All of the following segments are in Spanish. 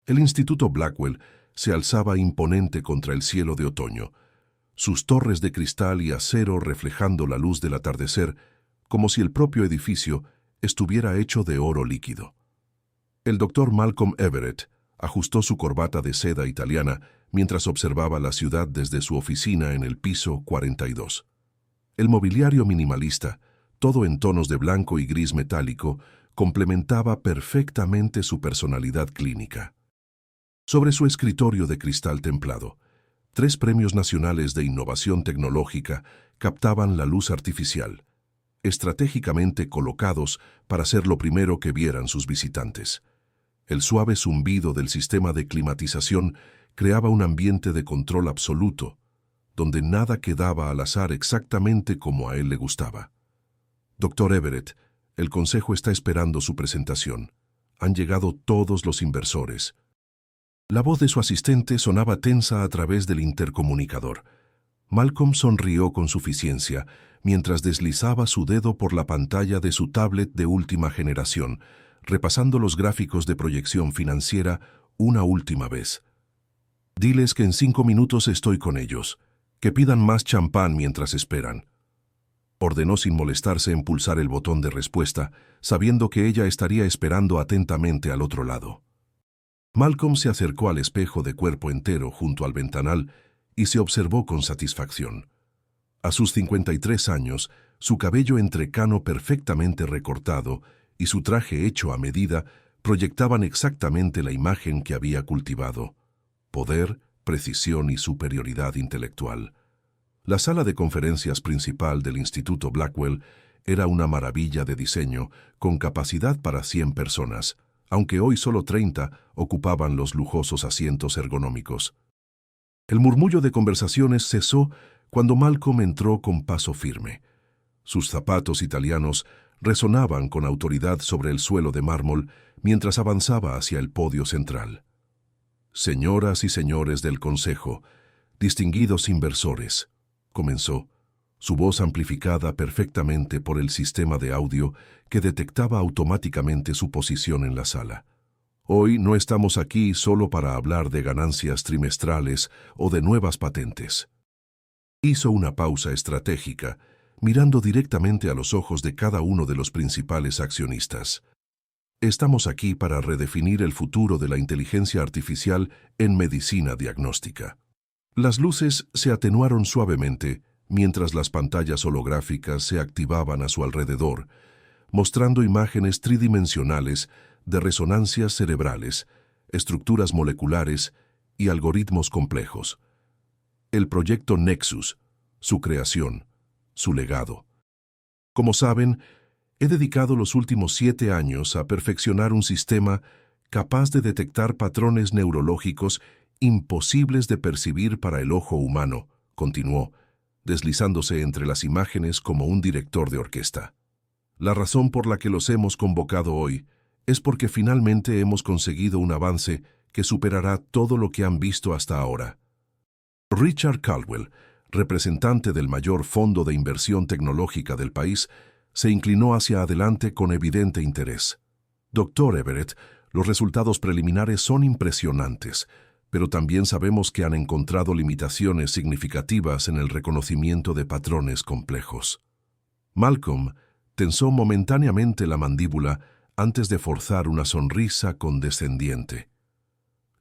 El Instituto Blackwell se alzaba imponente contra el cielo de otoño, sus torres de cristal y acero reflejando la luz del atardecer, como si el propio edificio estuviera hecho de oro líquido. El doctor Malcolm Everett ajustó su corbata de seda italiana mientras observaba la ciudad desde su oficina en el piso 42. El mobiliario minimalista, todo en tonos de blanco y gris metálico, complementaba perfectamente su personalidad clínica. Sobre su escritorio de cristal templado, 3 premios nacionales de innovación tecnológica captaban la luz artificial, estratégicamente colocados para ser lo primero que vieran sus visitantes. El suave zumbido del sistema de climatización creaba un ambiente de control absoluto, donde nada quedaba al azar exactamente como a él le gustaba. Doctor Everett, el consejo está esperando su presentación. Han llegado todos los inversores. La voz de su asistente sonaba tensa a través del intercomunicador. Malcolm sonrió con suficiencia mientras deslizaba su dedo por la pantalla de su tablet de última generación, repasando los gráficos de proyección financiera una última vez. Diles que en 5 minutos estoy con ellos, que pidan más champán mientras esperan. Ordenó sin molestarse en pulsar el botón de respuesta, sabiendo que ella estaría esperando atentamente al otro lado. Malcolm se acercó al espejo de cuerpo entero junto al ventanal y se observó con satisfacción. A sus 53 años, su cabello entrecano perfectamente recortado y su traje hecho a medida proyectaban exactamente la imagen que había cultivado: poder, precisión y superioridad intelectual. La sala de conferencias principal del Instituto Blackwell era una maravilla de diseño, con capacidad para 100 personas, aunque hoy solo 30 ocupaban los lujosos asientos ergonómicos. El murmullo de conversaciones cesó cuando Malcolm entró con paso firme. Sus zapatos italianos resonaban con autoridad sobre el suelo de mármol mientras avanzaba hacia el podio central. Señoras y señores del Consejo, distinguidos inversores, comenzó, su voz amplificada perfectamente por el sistema de audio que detectaba automáticamente su posición en la sala. Hoy no estamos aquí solo para hablar de ganancias trimestrales o de nuevas patentes. Hizo una pausa estratégica, mirando directamente a los ojos de cada uno de los principales accionistas. Estamos aquí para redefinir el futuro de la inteligencia artificial en medicina diagnóstica. Las luces se atenuaron suavemente mientras las pantallas holográficas se activaban a su alrededor, mostrando imágenes tridimensionales de resonancias cerebrales, estructuras moleculares y algoritmos complejos. El proyecto Nexus, su creación, su legado. Como saben, he dedicado los últimos 7 años a perfeccionar un sistema capaz de detectar patrones neurológicos imposibles de percibir para el ojo humano, continuó, deslizándose entre las imágenes como un director de orquesta. La razón por la que los hemos convocado hoy es porque finalmente hemos conseguido un avance que superará todo lo que han visto hasta ahora. Richard Caldwell, representante del mayor fondo de inversión tecnológica del país, se inclinó hacia adelante con evidente interés. Doctor Everett, los resultados preliminares son impresionantes, pero también sabemos que han encontrado limitaciones significativas en el reconocimiento de patrones complejos. Malcolm tensó momentáneamente la mandíbula antes de forzar una sonrisa condescendiente.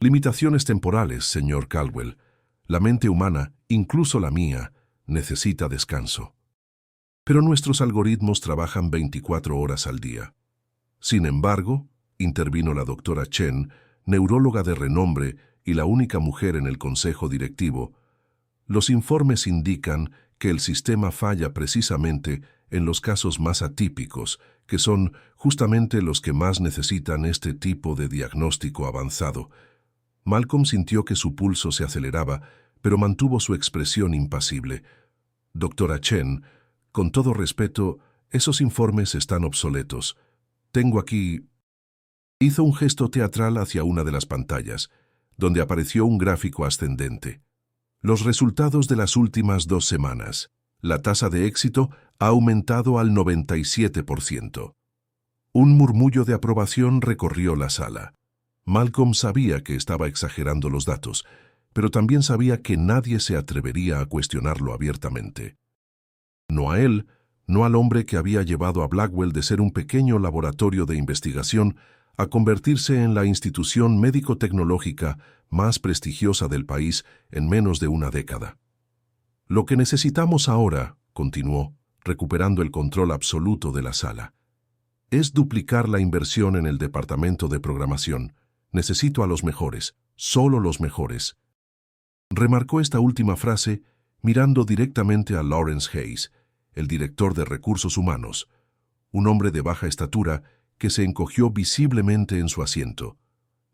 Limitaciones temporales, señor Caldwell. La mente humana, incluso la mía, necesita descanso. Pero nuestros algoritmos trabajan 24 horas al día. Sin embargo, intervino la doctora Chen, neuróloga de renombre y la única mujer en el consejo directivo, los informes indican que el sistema falla precisamente en los casos más atípicos, que son justamente los que más necesitan este tipo de diagnóstico avanzado. Malcolm sintió que su pulso se aceleraba, pero mantuvo su expresión impasible. Doctora Chen, con todo respeto, esos informes están obsoletos. Tengo aquí... Hizo un gesto teatral hacia una de las pantallas, donde apareció un gráfico ascendente. Los resultados de las últimas 2 semanas. La tasa de éxito ha aumentado al 97%. Un murmullo de aprobación recorrió la sala. Malcolm sabía que estaba exagerando los datos, pero también sabía que nadie se atrevería a cuestionarlo abiertamente. No a él, no al hombre que había llevado a Blackwell de ser un pequeño laboratorio de investigación a convertirse en la institución médico-tecnológica más prestigiosa del país en menos de una década. Lo que necesitamos ahora, continuó, recuperando el control absoluto de la sala, es duplicar la inversión en el departamento de programación. Necesito a los mejores, solo los mejores. Remarcó esta última frase mirando directamente a Lawrence Hayes, el director de recursos humanos, un hombre de baja estatura que se encogió visiblemente en su asiento.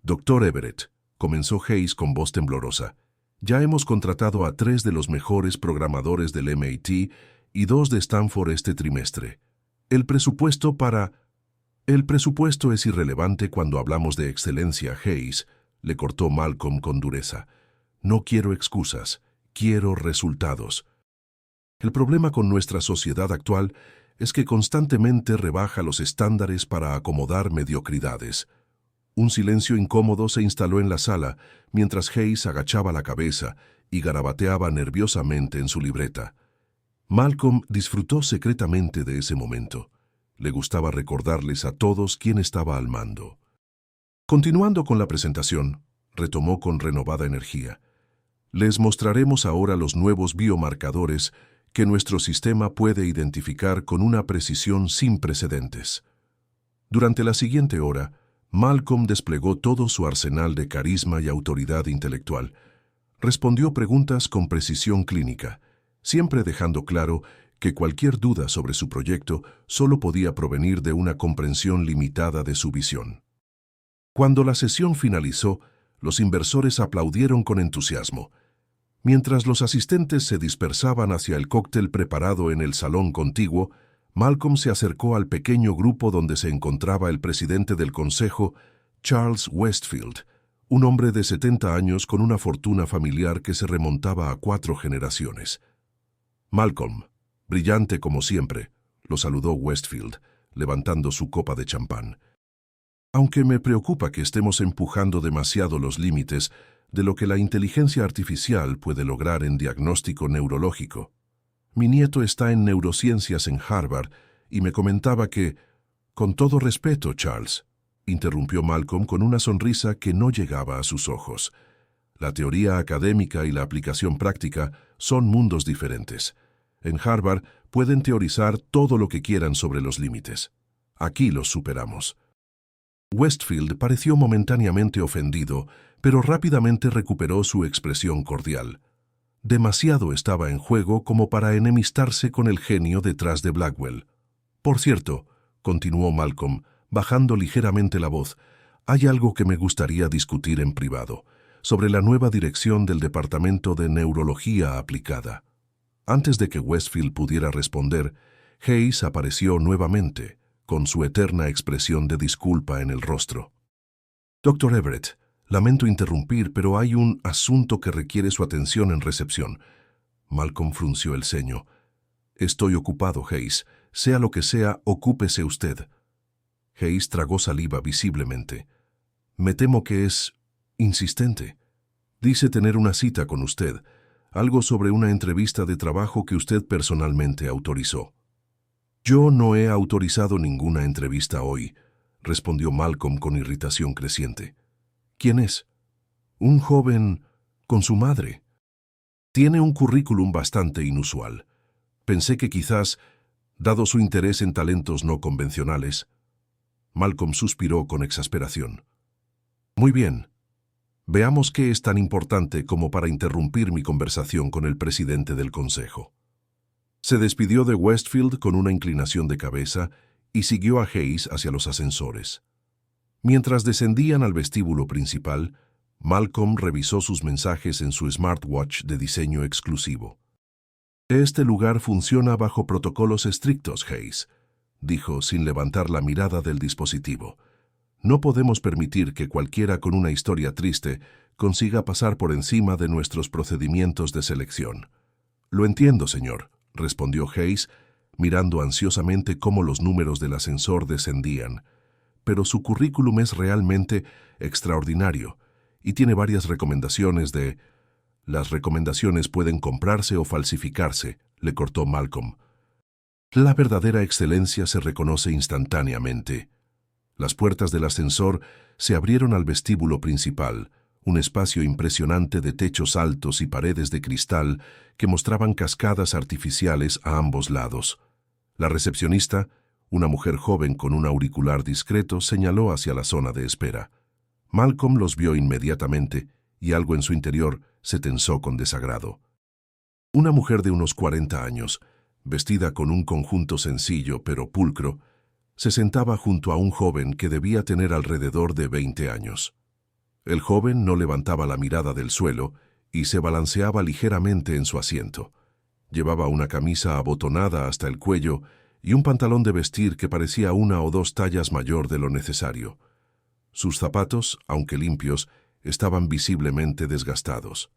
Dr. Everett, comenzó Hayes con voz temblorosa, ya hemos contratado a 3 de los mejores programadores del MIT y 2 de Stanford este trimestre. El presupuesto es irrelevante cuando hablamos de excelencia, Hayes, le cortó Malcolm con dureza. No quiero excusas, quiero resultados. El problema con nuestra sociedad actual es que constantemente rebaja los estándares para acomodar mediocridades. Un silencio incómodo se instaló en la sala mientras Hayes agachaba la cabeza y garabateaba nerviosamente en su libreta. Malcolm disfrutó secretamente de ese momento. Le gustaba recordarles a todos quién estaba al mando. Continuando con la presentación, retomó con renovada energía. Les mostraremos ahora los nuevos biomarcadores que nuestro sistema puede identificar con una precisión sin precedentes. Durante la siguiente hora, Malcolm desplegó todo su arsenal de carisma y autoridad intelectual. Respondió preguntas con precisión clínica, siempre dejando claro que cualquier duda sobre su proyecto solo podía provenir de una comprensión limitada de su visión. Cuando la sesión finalizó, los inversores aplaudieron con entusiasmo. Mientras los asistentes se dispersaban hacia el cóctel preparado en el salón contiguo, Malcolm se acercó al pequeño grupo donde se encontraba el presidente del consejo, Charles Westfield, un hombre de 70 años con una fortuna familiar que se remontaba a 4 generaciones. Malcolm, brillante como siempre, lo saludó Westfield, levantando su copa de champán. Aunque me preocupa que estemos empujando demasiado los límites de lo que la inteligencia artificial puede lograr en diagnóstico neurológico. Mi nieto está en neurociencias en Harvard y me comentaba que, con todo respeto, Charles, interrumpió Malcolm con una sonrisa que no llegaba a sus ojos. La teoría académica y la aplicación práctica son mundos diferentes. En Harvard pueden teorizar todo lo que quieran sobre los límites. Aquí los superamos. Westfield pareció momentáneamente ofendido, pero rápidamente recuperó su expresión cordial. Demasiado estaba en juego como para enemistarse con el genio detrás de Blackwell. Por cierto, continuó Malcolm, bajando ligeramente la voz, hay algo que me gustaría discutir en privado, sobre la nueva dirección del Departamento de Neurología Aplicada. Antes de que Westfield pudiera responder, Hayes apareció nuevamente, con su eterna expresión de disculpa en el rostro. Dr. Everett, lamento interrumpir, pero hay un asunto que requiere su atención en recepción. Malcolm frunció el ceño. Estoy ocupado, Hayes. Sea lo que sea, ocúpese usted. Hayes tragó saliva visiblemente. Me temo que es insistente. Dice tener una cita con usted, algo sobre una entrevista de trabajo que usted personalmente autorizó. Yo no he autorizado ninguna entrevista hoy, respondió Malcolm con irritación creciente. ¿Quién es? Un joven con su madre. Tiene un currículum bastante inusual. Pensé que quizás, dado su interés en talentos no convencionales. Malcolm suspiró con exasperación. Muy bien. Veamos qué es tan importante como para interrumpir mi conversación con el presidente del consejo. Se despidió de Westfield con una inclinación de cabeza y siguió a Hayes hacia los ascensores. Mientras descendían al vestíbulo principal, Malcolm revisó sus mensajes en su smartwatch de diseño exclusivo. Este lugar funciona bajo protocolos estrictos, Hayes, dijo sin levantar la mirada del dispositivo. No podemos permitir que cualquiera con una historia triste consiga pasar por encima de nuestros procedimientos de selección. Lo entiendo, señor, respondió Hayes, mirando ansiosamente cómo los números del ascensor descendían. pero su currículum es realmente extraordinario y tiene varias recomendaciones de... Las recomendaciones pueden comprarse o falsificarse, le cortó Malcolm. La verdadera excelencia se reconoce instantáneamente. Las puertas del ascensor se abrieron al vestíbulo principal, un espacio impresionante de techos altos y paredes de cristal que mostraban cascadas artificiales a ambos lados. La recepcionista, una mujer joven con un auricular discreto, señaló hacia la zona de espera. Malcolm los vio inmediatamente y algo en su interior se tensó con desagrado. Una mujer de unos 40 años, vestida con un conjunto sencillo pero pulcro, se sentaba junto a un joven que debía tener alrededor de 20 años. El joven no levantaba la mirada del suelo y se balanceaba ligeramente en su asiento. Llevaba una camisa abotonada hasta el cuello y un pantalón de vestir que parecía 1 o 2 tallas mayor de lo necesario. Sus zapatos, aunque limpios, estaban visiblemente desgastados.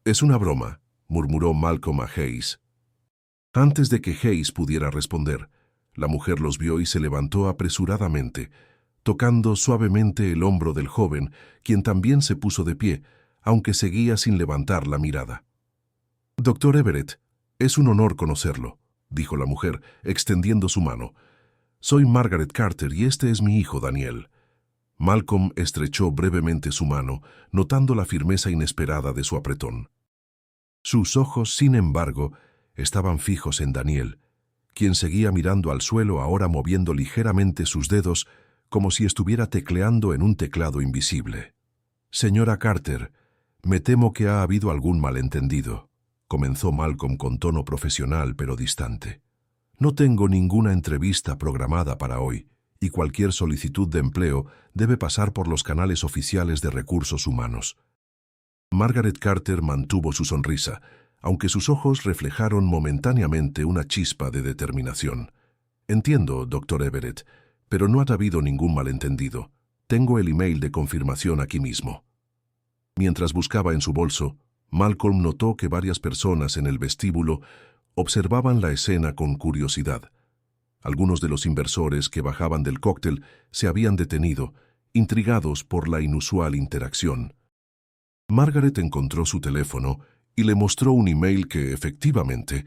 «Es una broma», murmuró Malcolm a Hayes. Antes de que Hayes pudiera responder, la mujer los vio y se levantó apresuradamente, tocando suavemente el hombro del joven, quien también se puso de pie, aunque seguía sin levantar la mirada. «Doctor Everett, es un honor conocerlo», dijo la mujer, extendiendo su mano. «Soy Margaret Carter y este es mi hijo Daniel». Malcolm estrechó brevemente su mano, notando la firmeza inesperada de su apretón. Sus ojos, sin embargo, estaban fijos en Daniel, quien seguía mirando al suelo, ahora moviendo ligeramente sus dedos como si estuviera tecleando en un teclado invisible. «Señora Carter, me temo que ha habido algún malentendido», comenzó Malcolm con tono profesional pero distante. «No tengo ninguna entrevista programada para hoy, y cualquier solicitud de empleo debe pasar por los canales oficiales de recursos humanos». Margaret Carter mantuvo su sonrisa, aunque sus ojos reflejaron momentáneamente una chispa de determinación. «Entiendo, doctor Everett, pero no ha habido ningún malentendido. Tengo el email de confirmación aquí mismo». Mientras buscaba en su bolso, Malcolm notó que varias personas en el vestíbulo observaban la escena con curiosidad. Algunos de los inversores que bajaban del cóctel se habían detenido, intrigados por la inusual interacción. Margaret encontró su teléfono y le mostró un email que, efectivamente,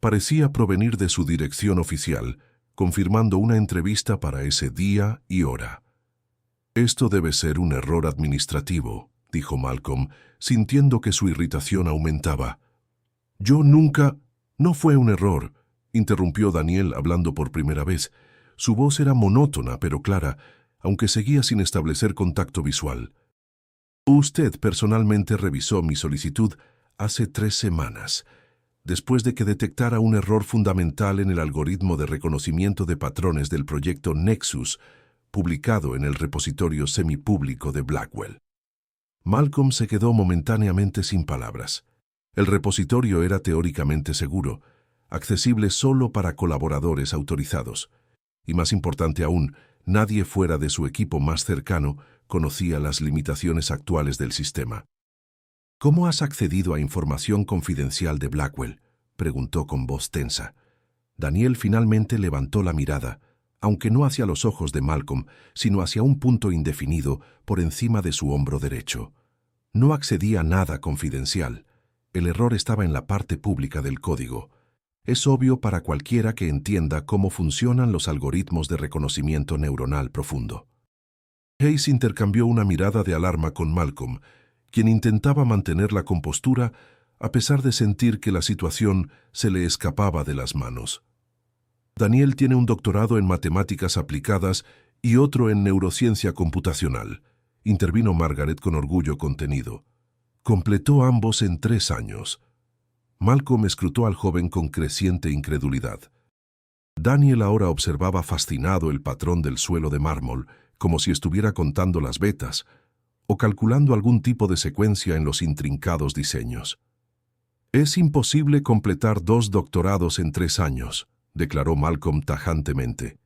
parecía provenir de su dirección oficial, confirmando una entrevista para ese día y hora. «Esto debe ser un error administrativo», dijo Malcolm, sintiendo que su irritación aumentaba. «Yo nunca...» «No fue un error», interrumpió Daniel hablando por primera vez. Su voz era monótona pero clara, aunque seguía sin establecer contacto visual. «Usted personalmente revisó mi solicitud hace 3 semanas, después de que detectara un error fundamental en el algoritmo de reconocimiento de patrones del proyecto Nexus, publicado en el repositorio semipúblico de Blackwell». Malcolm se quedó momentáneamente sin palabras. El repositorio era teóricamente seguro, accesible solo para colaboradores autorizados. Y más importante aún, nadie fuera de su equipo más cercano conocía las limitaciones actuales del sistema. «¿Cómo has accedido a información confidencial de Blackwell?», preguntó con voz tensa. Daniel finalmente levantó la mirada, aunque no hacia los ojos de Malcolm, sino hacia un punto indefinido por encima de su hombro derecho. No accedía a nada confidencial. El error estaba en la parte pública del código. Es obvio para cualquiera que entienda cómo funcionan los algoritmos de reconocimiento neuronal profundo. Hayes intercambió una mirada de alarma con Malcolm, quien intentaba mantener la compostura a pesar de sentir que la situación se le escapaba de las manos. «Daniel tiene un doctorado en matemáticas aplicadas y otro en neurociencia computacional», intervino Margaret con orgullo contenido. «Completó ambos en 3 años». Malcolm escrutó al joven con creciente incredulidad. Daniel ahora observaba fascinado el patrón del suelo de mármol, como si estuviera contando las vetas o calculando algún tipo de secuencia en los intrincados diseños. «Es imposible completar 2 doctorados en 3 años», declaró Malcolm tajantemente.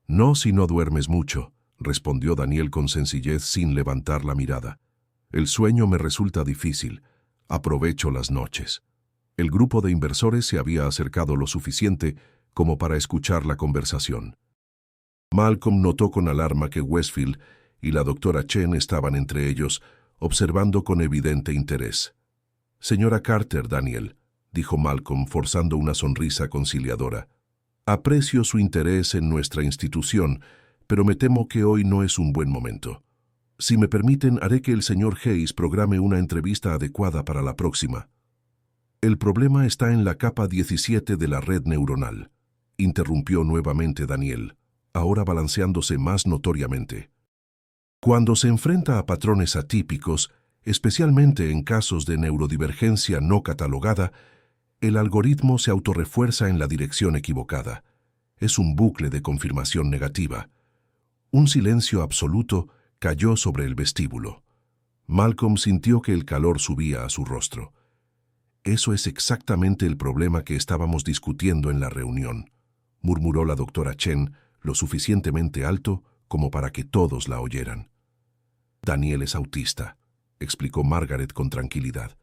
«No si no duermes mucho», respondió Daniel con sencillez sin levantar la mirada. «El sueño me resulta difícil. Aprovecho las noches». El grupo de inversores se había acercado lo suficiente como para escuchar la conversación. Malcolm notó con alarma que Westfield y la doctora Chen estaban entre ellos, observando con evidente interés. «Señora Carter, Daniel», dijo Malcolm forzando una sonrisa conciliadora. «Aprecio su interés en nuestra institución, pero me temo que hoy no es un buen momento. Si me permiten, haré que el señor Hayes programe una entrevista adecuada para la próxima». «El problema está en la capa 17 de la red neuronal», interrumpió nuevamente Daniel, ahora balanceándose más notoriamente. «Cuando se enfrenta a patrones atípicos, especialmente en casos de neurodivergencia no catalogada, el algoritmo se autorrefuerza en la dirección equivocada. Es un bucle de confirmación negativa». Un silencio absoluto cayó sobre el vestíbulo. Malcolm sintió que el calor subía a su rostro. «Eso es exactamente el problema que estábamos discutiendo en la reunión», murmuró la doctora Chen, lo suficientemente alto como para que todos la oyeran. «Daniel es autista», explicó Margaret con tranquilidad.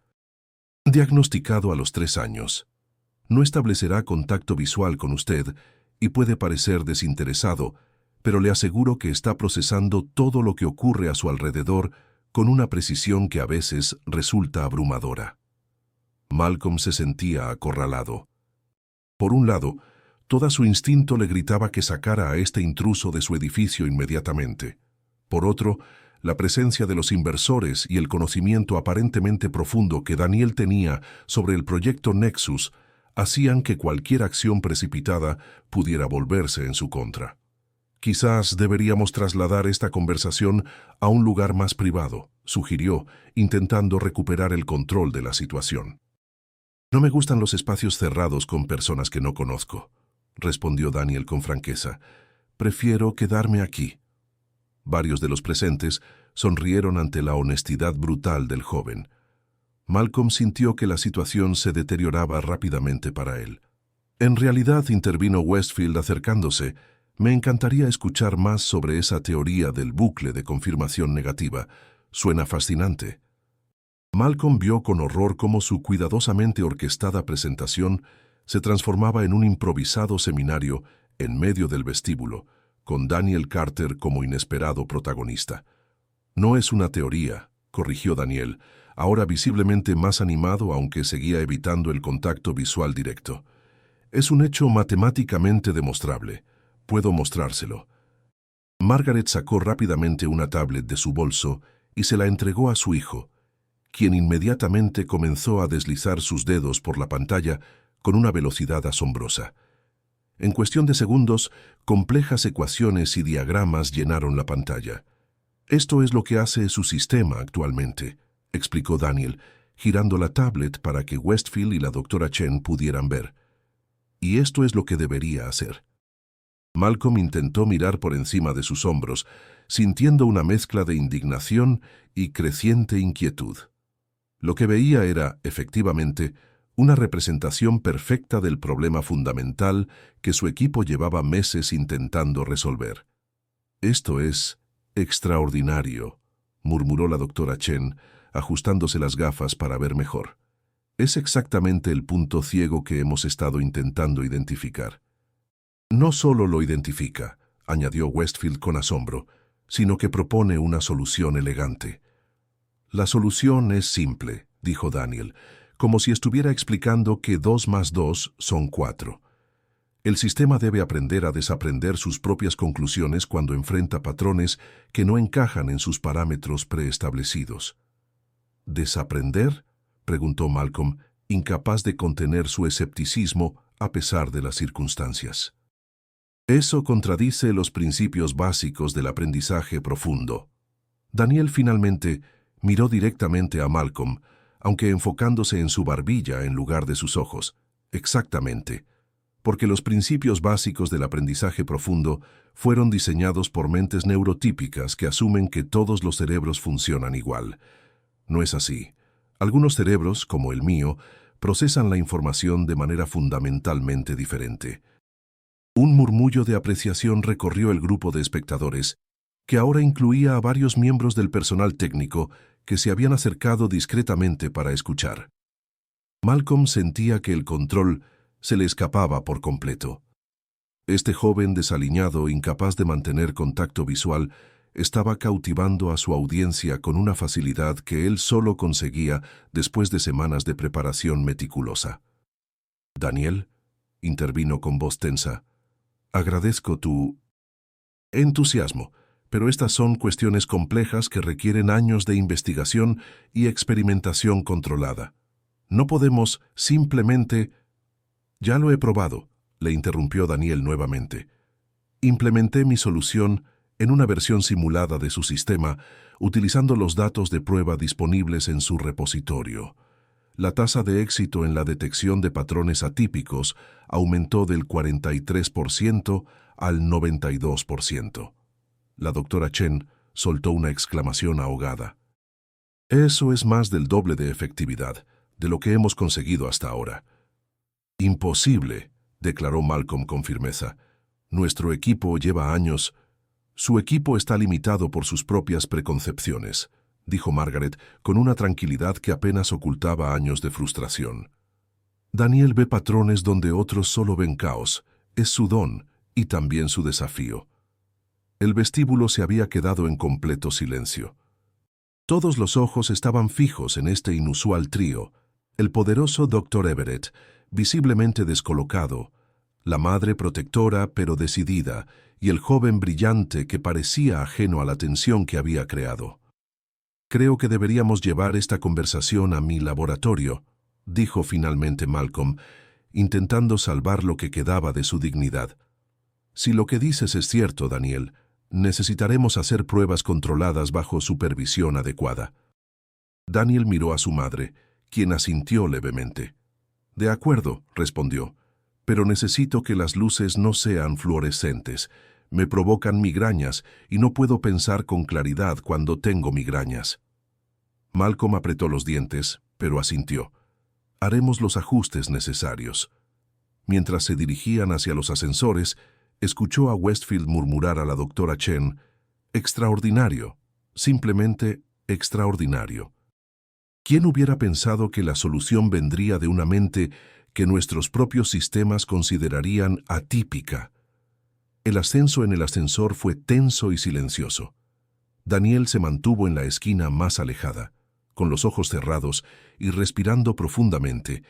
«Diagnosticado a los 3 años. No establecerá contacto visual con usted y puede parecer desinteresado, pero le aseguro que está procesando todo lo que ocurre a su alrededor con una precisión que a veces resulta abrumadora». Malcolm se sentía acorralado. Por un lado, toda su instinto le gritaba que sacara a este intruso de su edificio inmediatamente. Por otro, la presencia de los inversores y el conocimiento aparentemente profundo que Daniel tenía sobre el proyecto Nexus hacían que cualquier acción precipitada pudiera volverse en su contra. «Quizás deberíamos trasladar esta conversación a un lugar más privado», sugirió, intentando recuperar el control de la situación. «No me gustan los espacios cerrados con personas que no conozco», respondió Daniel con franqueza. «Prefiero quedarme aquí». Varios de los presentes sonrieron ante la honestidad brutal del joven. Malcolm sintió que la situación se deterioraba rápidamente para él. «En realidad», intervino Westfield acercándose, «me encantaría escuchar más sobre esa teoría del bucle de confirmación negativa. Suena fascinante». Malcolm vio con horror cómo su cuidadosamente orquestada presentación se transformaba en un improvisado seminario en medio del vestíbulo, con Daniel Carter como inesperado protagonista. «No es una teoría», corrigió Daniel, ahora visiblemente más animado aunque seguía evitando el contacto visual directo. «Es un hecho matemáticamente demostrable. Puedo mostrárselo». Margaret sacó rápidamente una tablet de su bolso y se la entregó a su hijo, quien inmediatamente comenzó a deslizar sus dedos por la pantalla con una velocidad asombrosa. En cuestión de segundos, complejas ecuaciones y diagramas llenaron la pantalla. «Esto es lo que hace su sistema actualmente», explicó Daniel, girando la tablet para que Westfield y la doctora Chen pudieran ver. «Y esto es lo que debería hacer». Malcolm intentó mirar por encima de sus hombros, sintiendo una mezcla de indignación y creciente inquietud. Lo que veía era, efectivamente, una representación perfecta del problema fundamental que su equipo llevaba meses intentando resolver. «Esto es extraordinario», murmuró la doctora Chen, ajustándose las gafas para ver mejor. «Es exactamente el punto ciego que hemos estado intentando identificar». «No solo lo identifica», añadió Westfield con asombro, «sino que propone una solución elegante». «La solución es simple», dijo Daniel, como si estuviera explicando que 2 más 2 son 4. «El sistema debe aprender a desaprender sus propias conclusiones cuando enfrenta patrones que no encajan en sus parámetros preestablecidos». «¿Desaprender?», preguntó Malcolm, incapaz de contener su escepticismo a pesar de las circunstancias. «Eso contradice los principios básicos del aprendizaje profundo». Daniel finalmente miró directamente a Malcolm, aunque enfocándose en su barbilla en lugar de sus ojos. «Exactamente, porque los principios básicos del aprendizaje profundo fueron diseñados por mentes neurotípicas que asumen que todos los cerebros funcionan igual. No es así. Algunos cerebros, como el mío, procesan la información de manera fundamentalmente diferente». Un murmullo de apreciación recorrió el grupo de espectadores, que ahora incluía a varios miembros del personal técnico que se habían acercado discretamente para escuchar. Malcolm sentía que el control se le escapaba por completo. Este joven desaliñado, incapaz de mantener contacto visual, estaba cautivando a su audiencia con una facilidad que él solo conseguía después de semanas de preparación meticulosa. «Daniel», intervino con voz tensa, «agradezco tu entusiasmo, pero estas son cuestiones complejas que requieren años de investigación y experimentación controlada. No podemos simplemente...» «Ya lo he probado», le interrumpió Daniel nuevamente. «Implementé mi solución en una versión simulada de su sistema, utilizando los datos de prueba disponibles en su repositorio. La tasa de éxito en la detección de patrones atípicos aumentó del 43% al 92%. La doctora Chen soltó una exclamación ahogada. «Eso es más del doble de efectividad de lo que hemos conseguido hasta ahora». «Imposible», declaró Malcolm con firmeza. «Nuestro equipo lleva años...» «Su equipo está limitado por sus propias preconcepciones», dijo Margaret con una tranquilidad que apenas ocultaba años de frustración. «Daniel ve patrones donde otros solo ven caos. Es su don y también su desafío». El vestíbulo se había quedado en completo silencio. Todos los ojos estaban fijos en este inusual trío: el poderoso Dr. Everett, visiblemente descolocado, la madre protectora pero decidida, y el joven brillante que parecía ajeno a la tensión que había creado. «Creo que deberíamos llevar esta conversación a mi laboratorio», dijo finalmente Malcolm, intentando salvar lo que quedaba de su dignidad. «Si lo que dices es cierto, Daniel, necesitaremos hacer pruebas controladas bajo supervisión adecuada». Daniel miró a su madre, quien asintió levemente. «De acuerdo», respondió, «pero necesito que las luces no sean fluorescentes. Me provocan migrañas y no puedo pensar con claridad cuando tengo migrañas». Malcolm apretó los dientes, pero asintió. «Haremos los ajustes necesarios». Mientras se dirigían hacia los ascensores, escuchó a Westfield murmurar a la doctora Chen: «Extraordinario, simplemente extraordinario». ¿Quién hubiera pensado que la solución vendría de una mente que nuestros propios sistemas considerarían atípica? El ascenso en el ascensor fue tenso y silencioso. Daniel se mantuvo en la esquina más alejada, con los ojos cerrados y respirando profundamente,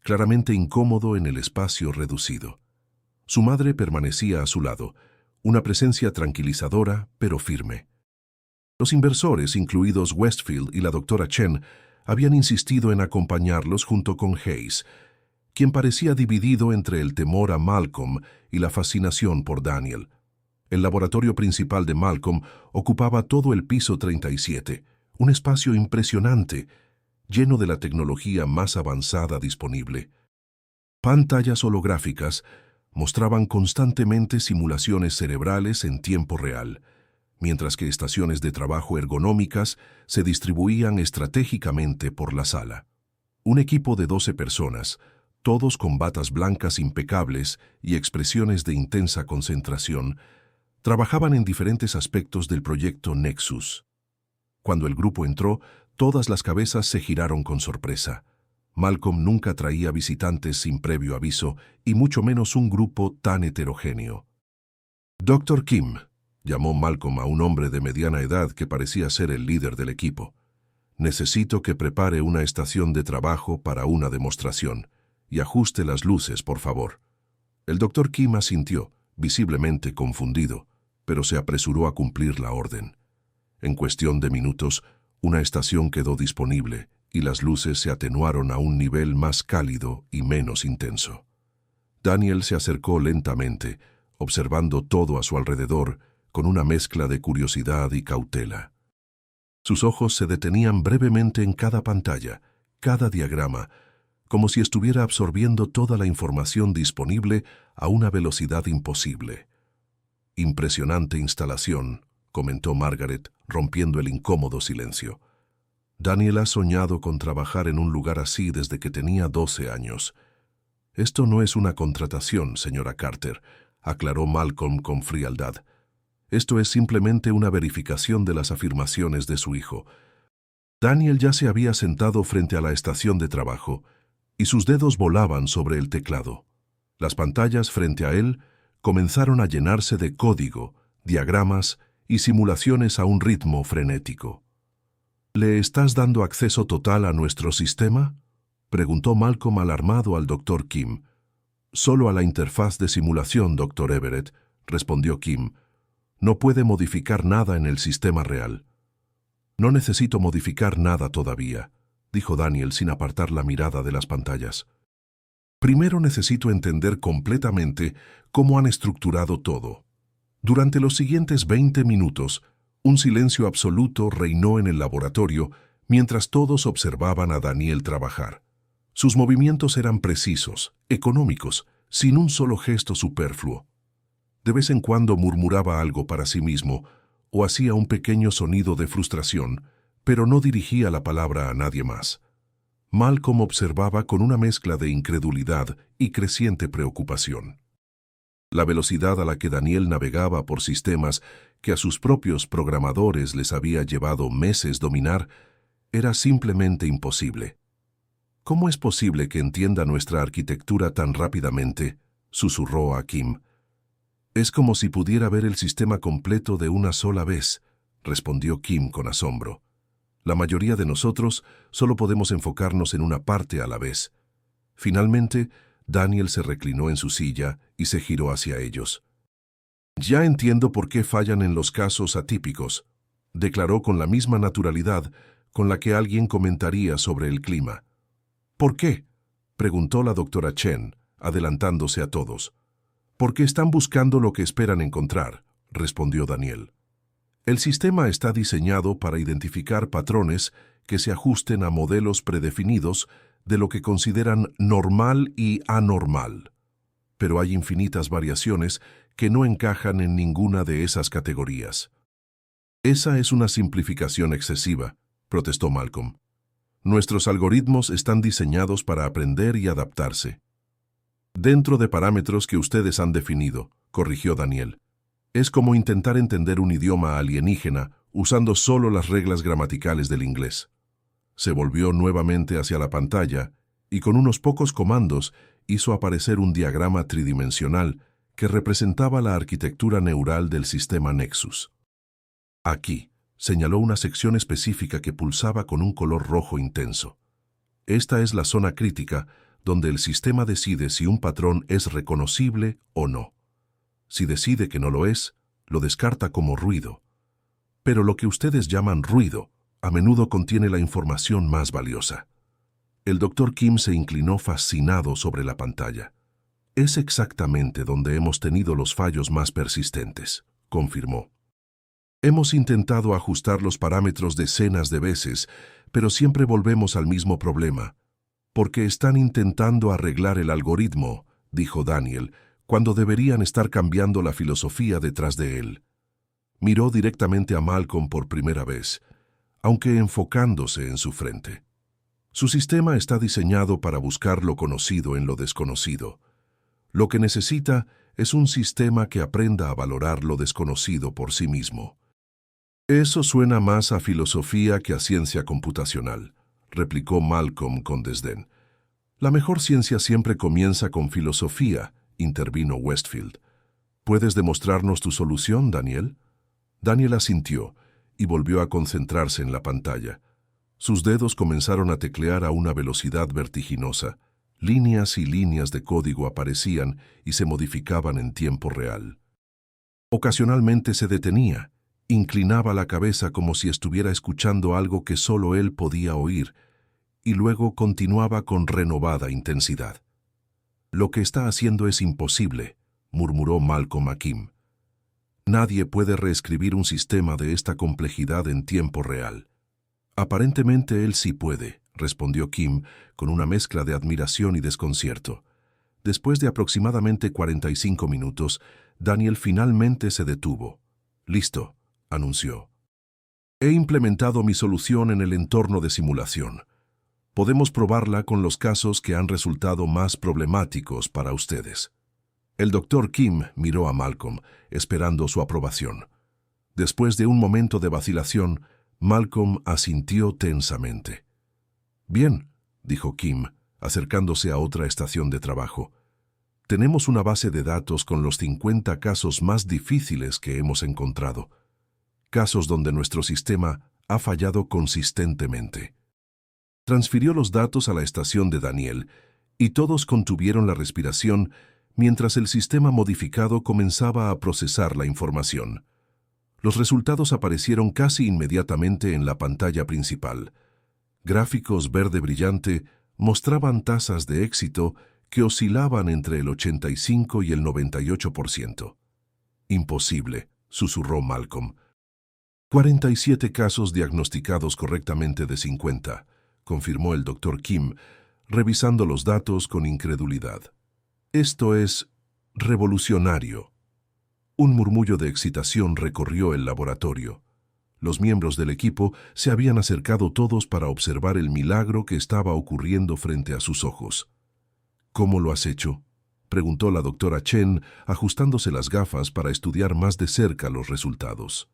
claramente incómodo en el espacio reducido. Su madre permanecía a su lado, una presencia tranquilizadora pero firme. Los inversores, incluidos Westfield y la doctora Chen, habían insistido en acompañarlos junto con Hayes, quien parecía dividido entre el temor a Malcolm y la fascinación por Daniel. El laboratorio principal de Malcolm ocupaba todo el piso 37, un espacio impresionante, lleno de la tecnología más avanzada disponible. Pantallas holográficas mostraban constantemente simulaciones cerebrales en tiempo real, mientras que estaciones de trabajo ergonómicas se distribuían estratégicamente por la sala. Un equipo de 12 personas, todos con batas blancas impecables y expresiones de intensa concentración, trabajaban en diferentes aspectos del proyecto Nexus. Cuando el grupo entró, todas las cabezas se giraron con sorpresa. Malcolm nunca traía visitantes sin previo aviso, y mucho menos un grupo tan heterogéneo. «Dr. Kim», llamó Malcolm a un hombre de mediana edad que parecía ser el líder del equipo. «Necesito que prepare una estación de trabajo para una demostración, y ajuste las luces, por favor». El Dr. Kim asintió, visiblemente confundido, pero se apresuró a cumplir la orden. En cuestión de minutos, una estación quedó disponible y las luces se atenuaron a un nivel más cálido y menos intenso. Daniel se acercó lentamente, observando todo a su alrededor con una mezcla de curiosidad y cautela. Sus ojos se detenían brevemente en cada pantalla, cada diagrama, como si estuviera absorbiendo toda la información disponible a una velocidad imposible. «Impresionante instalación», comentó Margaret, rompiendo el incómodo silencio. «Daniel ha soñado con trabajar en un lugar así desde que tenía 12 años. Esto no es una contratación, señora Carter», aclaró Malcolm con frialdad. «Esto es simplemente una verificación de las afirmaciones de su hijo». Daniel ya se había sentado frente a la estación de trabajo, y sus dedos volaban sobre el teclado. Las pantallas frente a él comenzaron a llenarse de código, diagramas y simulaciones a un ritmo frenético. ¿Le estás dando acceso total a nuestro sistema?, preguntó Malcolm alarmado al Dr. Kim. Solo a la interfaz de simulación, Dr. Everett, respondió Kim. No puede modificar nada en el sistema real. No necesito modificar nada todavía, dijo Daniel sin apartar la mirada de las pantallas. Primero necesito entender completamente cómo han estructurado todo. Durante los siguientes 20 minutos, un silencio absoluto reinó en el laboratorio mientras todos observaban a Daniel trabajar. Sus movimientos eran precisos, económicos, sin un solo gesto superfluo. De vez en cuando murmuraba algo para sí mismo o hacía un pequeño sonido de frustración, pero no dirigía la palabra a nadie más. Malcolm observaba con una mezcla de incredulidad y creciente preocupación. La velocidad a la que Daniel navegaba por sistemas que a sus propios programadores les había llevado meses dominar era simplemente imposible. ¿Cómo es posible que entienda nuestra arquitectura tan rápidamente?, susurró a Kim. Es como si pudiera ver el sistema completo de una sola vez, respondió Kim con asombro. La mayoría de nosotros solo podemos enfocarnos en una parte a la vez. Finalmente, Daniel se reclinó en su silla y se giró hacia ellos. Ya entiendo por qué fallan en los casos atípicos, declaró con la misma naturalidad con la que alguien comentaría sobre el clima. ¿Por qué?, preguntó la doctora Chen, adelantándose a todos. Porque están buscando lo que esperan encontrar, respondió Daniel. El sistema está diseñado para identificar patrones que se ajusten a modelos predefinidos de lo que consideran normal y anormal. Pero hay infinitas variaciones que no encajan en ninguna de esas categorías. Esa es una simplificación excesiva, protestó Malcolm. Nuestros algoritmos están diseñados para aprender y adaptarse. Dentro de parámetros que ustedes han definido, corrigió Daniel. Es como intentar entender un idioma alienígena usando solo las reglas gramaticales del inglés. Se volvió nuevamente hacia la pantalla y con unos pocos comandos hizo aparecer un diagrama tridimensional que representaba la arquitectura neural del sistema Nexus. Aquí, señaló una sección específica que pulsaba con un color rojo intenso. Esta es la zona crítica donde el sistema decide si un patrón es reconocible o no. Si decide que no lo es, lo descarta como ruido. Pero lo que ustedes llaman ruido a menudo contiene la información más valiosa. El Dr. Kim se inclinó fascinado sobre la pantalla. Es exactamente donde hemos tenido los fallos más persistentes, confirmó. Hemos intentado ajustar los parámetros decenas de veces, pero siempre volvemos al mismo problema. Porque están intentando arreglar el algoritmo, dijo Daniel, cuando deberían estar cambiando la filosofía detrás de él. Miró directamente a Malcolm por primera vez, aunque enfocándose en su frente. Su sistema está diseñado para buscar lo conocido en lo desconocido. Lo que necesita es un sistema que aprenda a valorar lo desconocido por sí mismo. Eso suena más a filosofía que a ciencia computacional, replicó Malcolm con desdén. La mejor ciencia siempre comienza con filosofía, intervino Westfield. ¿Puedes demostrarnos tu solución, Daniel? Daniel asintió y volvió a concentrarse en la pantalla. Sus dedos comenzaron a teclear a una velocidad vertiginosa. Líneas y líneas de código aparecían y se modificaban en tiempo real. Ocasionalmente se detenía, inclinaba la cabeza como si estuviera escuchando algo que solo él podía oír, y luego continuaba con renovada intensidad. Lo que está haciendo es imposible, murmuró Malcolm a Kim. Nadie puede reescribir un sistema de esta complejidad en tiempo real. Aparentemente él sí puede, respondió Kim con una mezcla de admiración y desconcierto. Después de aproximadamente 45 minutos, Daniel finalmente se detuvo. Listo, anunció. He implementado mi solución en el entorno de simulación. Podemos probarla con los casos que han resultado más problemáticos para ustedes. El Dr. Kim miró a Malcolm, esperando su aprobación. Después de un momento de vacilación, Malcolm asintió tensamente. Bien, dijo Kim, acercándose a otra estación de trabajo. Tenemos una base de datos con los 50 casos más difíciles que hemos encontrado. Casos donde nuestro sistema ha fallado consistentemente. Transfirió los datos a la estación de Daniel y todos contuvieron la respiración mientras el sistema modificado comenzaba a procesar la información. Los resultados aparecieron casi inmediatamente en la pantalla principal. Gráficos verde brillante mostraban tasas de éxito que oscilaban entre el 85 y el 98%. Imposible, susurró Malcolm. 47 casos diagnosticados correctamente de 50, confirmó el Dr. Kim, revisando los datos con incredulidad. Esto es revolucionario. Un murmullo de excitación recorrió el laboratorio. Los miembros del equipo se habían acercado todos para observar el milagro que estaba ocurriendo frente a sus ojos. ¿Cómo lo has hecho?, preguntó la doctora Chen, ajustándose las gafas para estudiar más de cerca los resultados.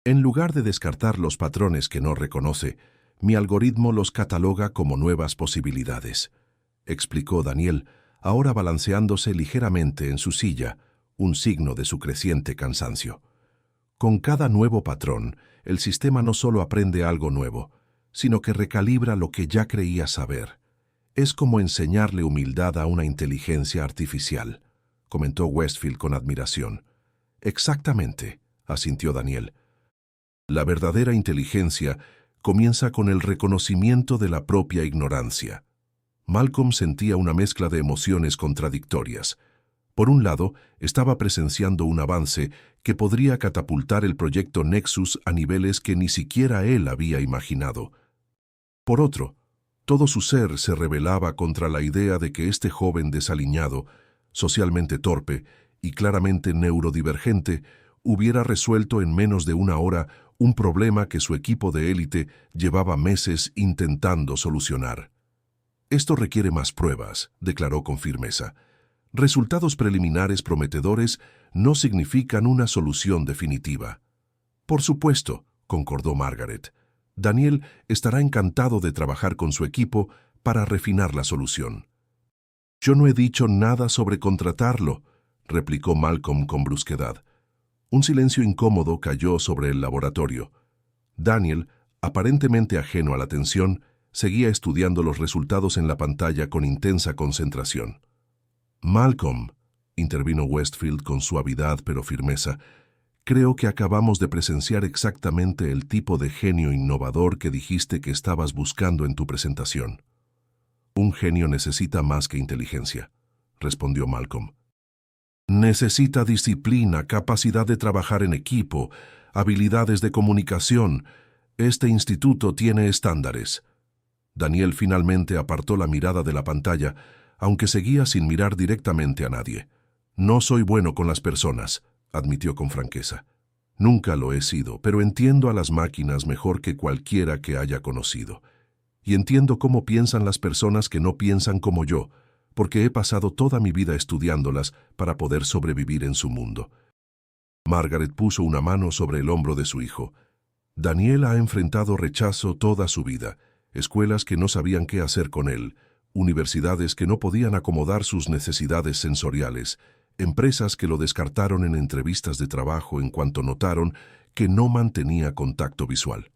En lugar de descartar los patrones que no reconoce, mi algoritmo los cataloga como nuevas posibilidades, explicó Daniel, ahora balanceándose ligeramente en su silla, un signo de su creciente cansancio. Con cada nuevo patrón, el sistema no solo aprende algo nuevo, sino que recalibra lo que ya creía saber. Es como enseñarle humildad a una inteligencia artificial, comentó Westfield con admiración. Exactamente, asintió Daniel. La verdadera inteligencia comienza con el reconocimiento de la propia ignorancia. Malcolm sentía una mezcla de emociones contradictorias. Por un lado, estaba presenciando un avance que podría catapultar el proyecto Nexus a niveles que ni siquiera él había imaginado. Por otro, todo su ser se rebelaba contra la idea de que este joven desaliñado, socialmente torpe y claramente neurodivergente, hubiera resuelto en menos de una hora un problema que su equipo de élite llevaba meses intentando solucionar. Esto requiere más pruebas, declaró con firmeza. Resultados preliminares prometedores no significan una solución definitiva. Por supuesto, concordó Margaret. Daniel estará encantado de trabajar con su equipo para refinar la solución. Yo no he dicho nada sobre contratarlo, replicó Malcolm con brusquedad. Un silencio incómodo cayó sobre el laboratorio. Daniel, aparentemente ajeno a la tensión, seguía estudiando los resultados en la pantalla con intensa concentración. Malcolm, intervino Westfield con suavidad pero firmeza, creo que acabamos de presenciar exactamente el tipo de genio innovador que dijiste que estabas buscando en tu presentación. Un genio necesita más que inteligencia, respondió Malcolm. Necesita disciplina, capacidad de trabajar en equipo, habilidades de comunicación. Este instituto tiene estándares. Daniel finalmente apartó la mirada de la pantalla, aunque seguía sin mirar directamente a nadie. No soy bueno con las personas, admitió con franqueza. Nunca lo he sido, pero entiendo a las máquinas mejor que cualquiera que haya conocido. Y entiendo cómo piensan las personas que no piensan como yo, porque he pasado toda mi vida estudiándolas para poder sobrevivir en su mundo. Margaret puso una mano sobre el hombro de su hijo. Daniel ha enfrentado rechazo toda su vida, escuelas que no sabían qué hacer con él, universidades que no podían acomodar sus necesidades sensoriales, empresas que lo descartaron en entrevistas de trabajo en cuanto notaron que no mantenía contacto visual.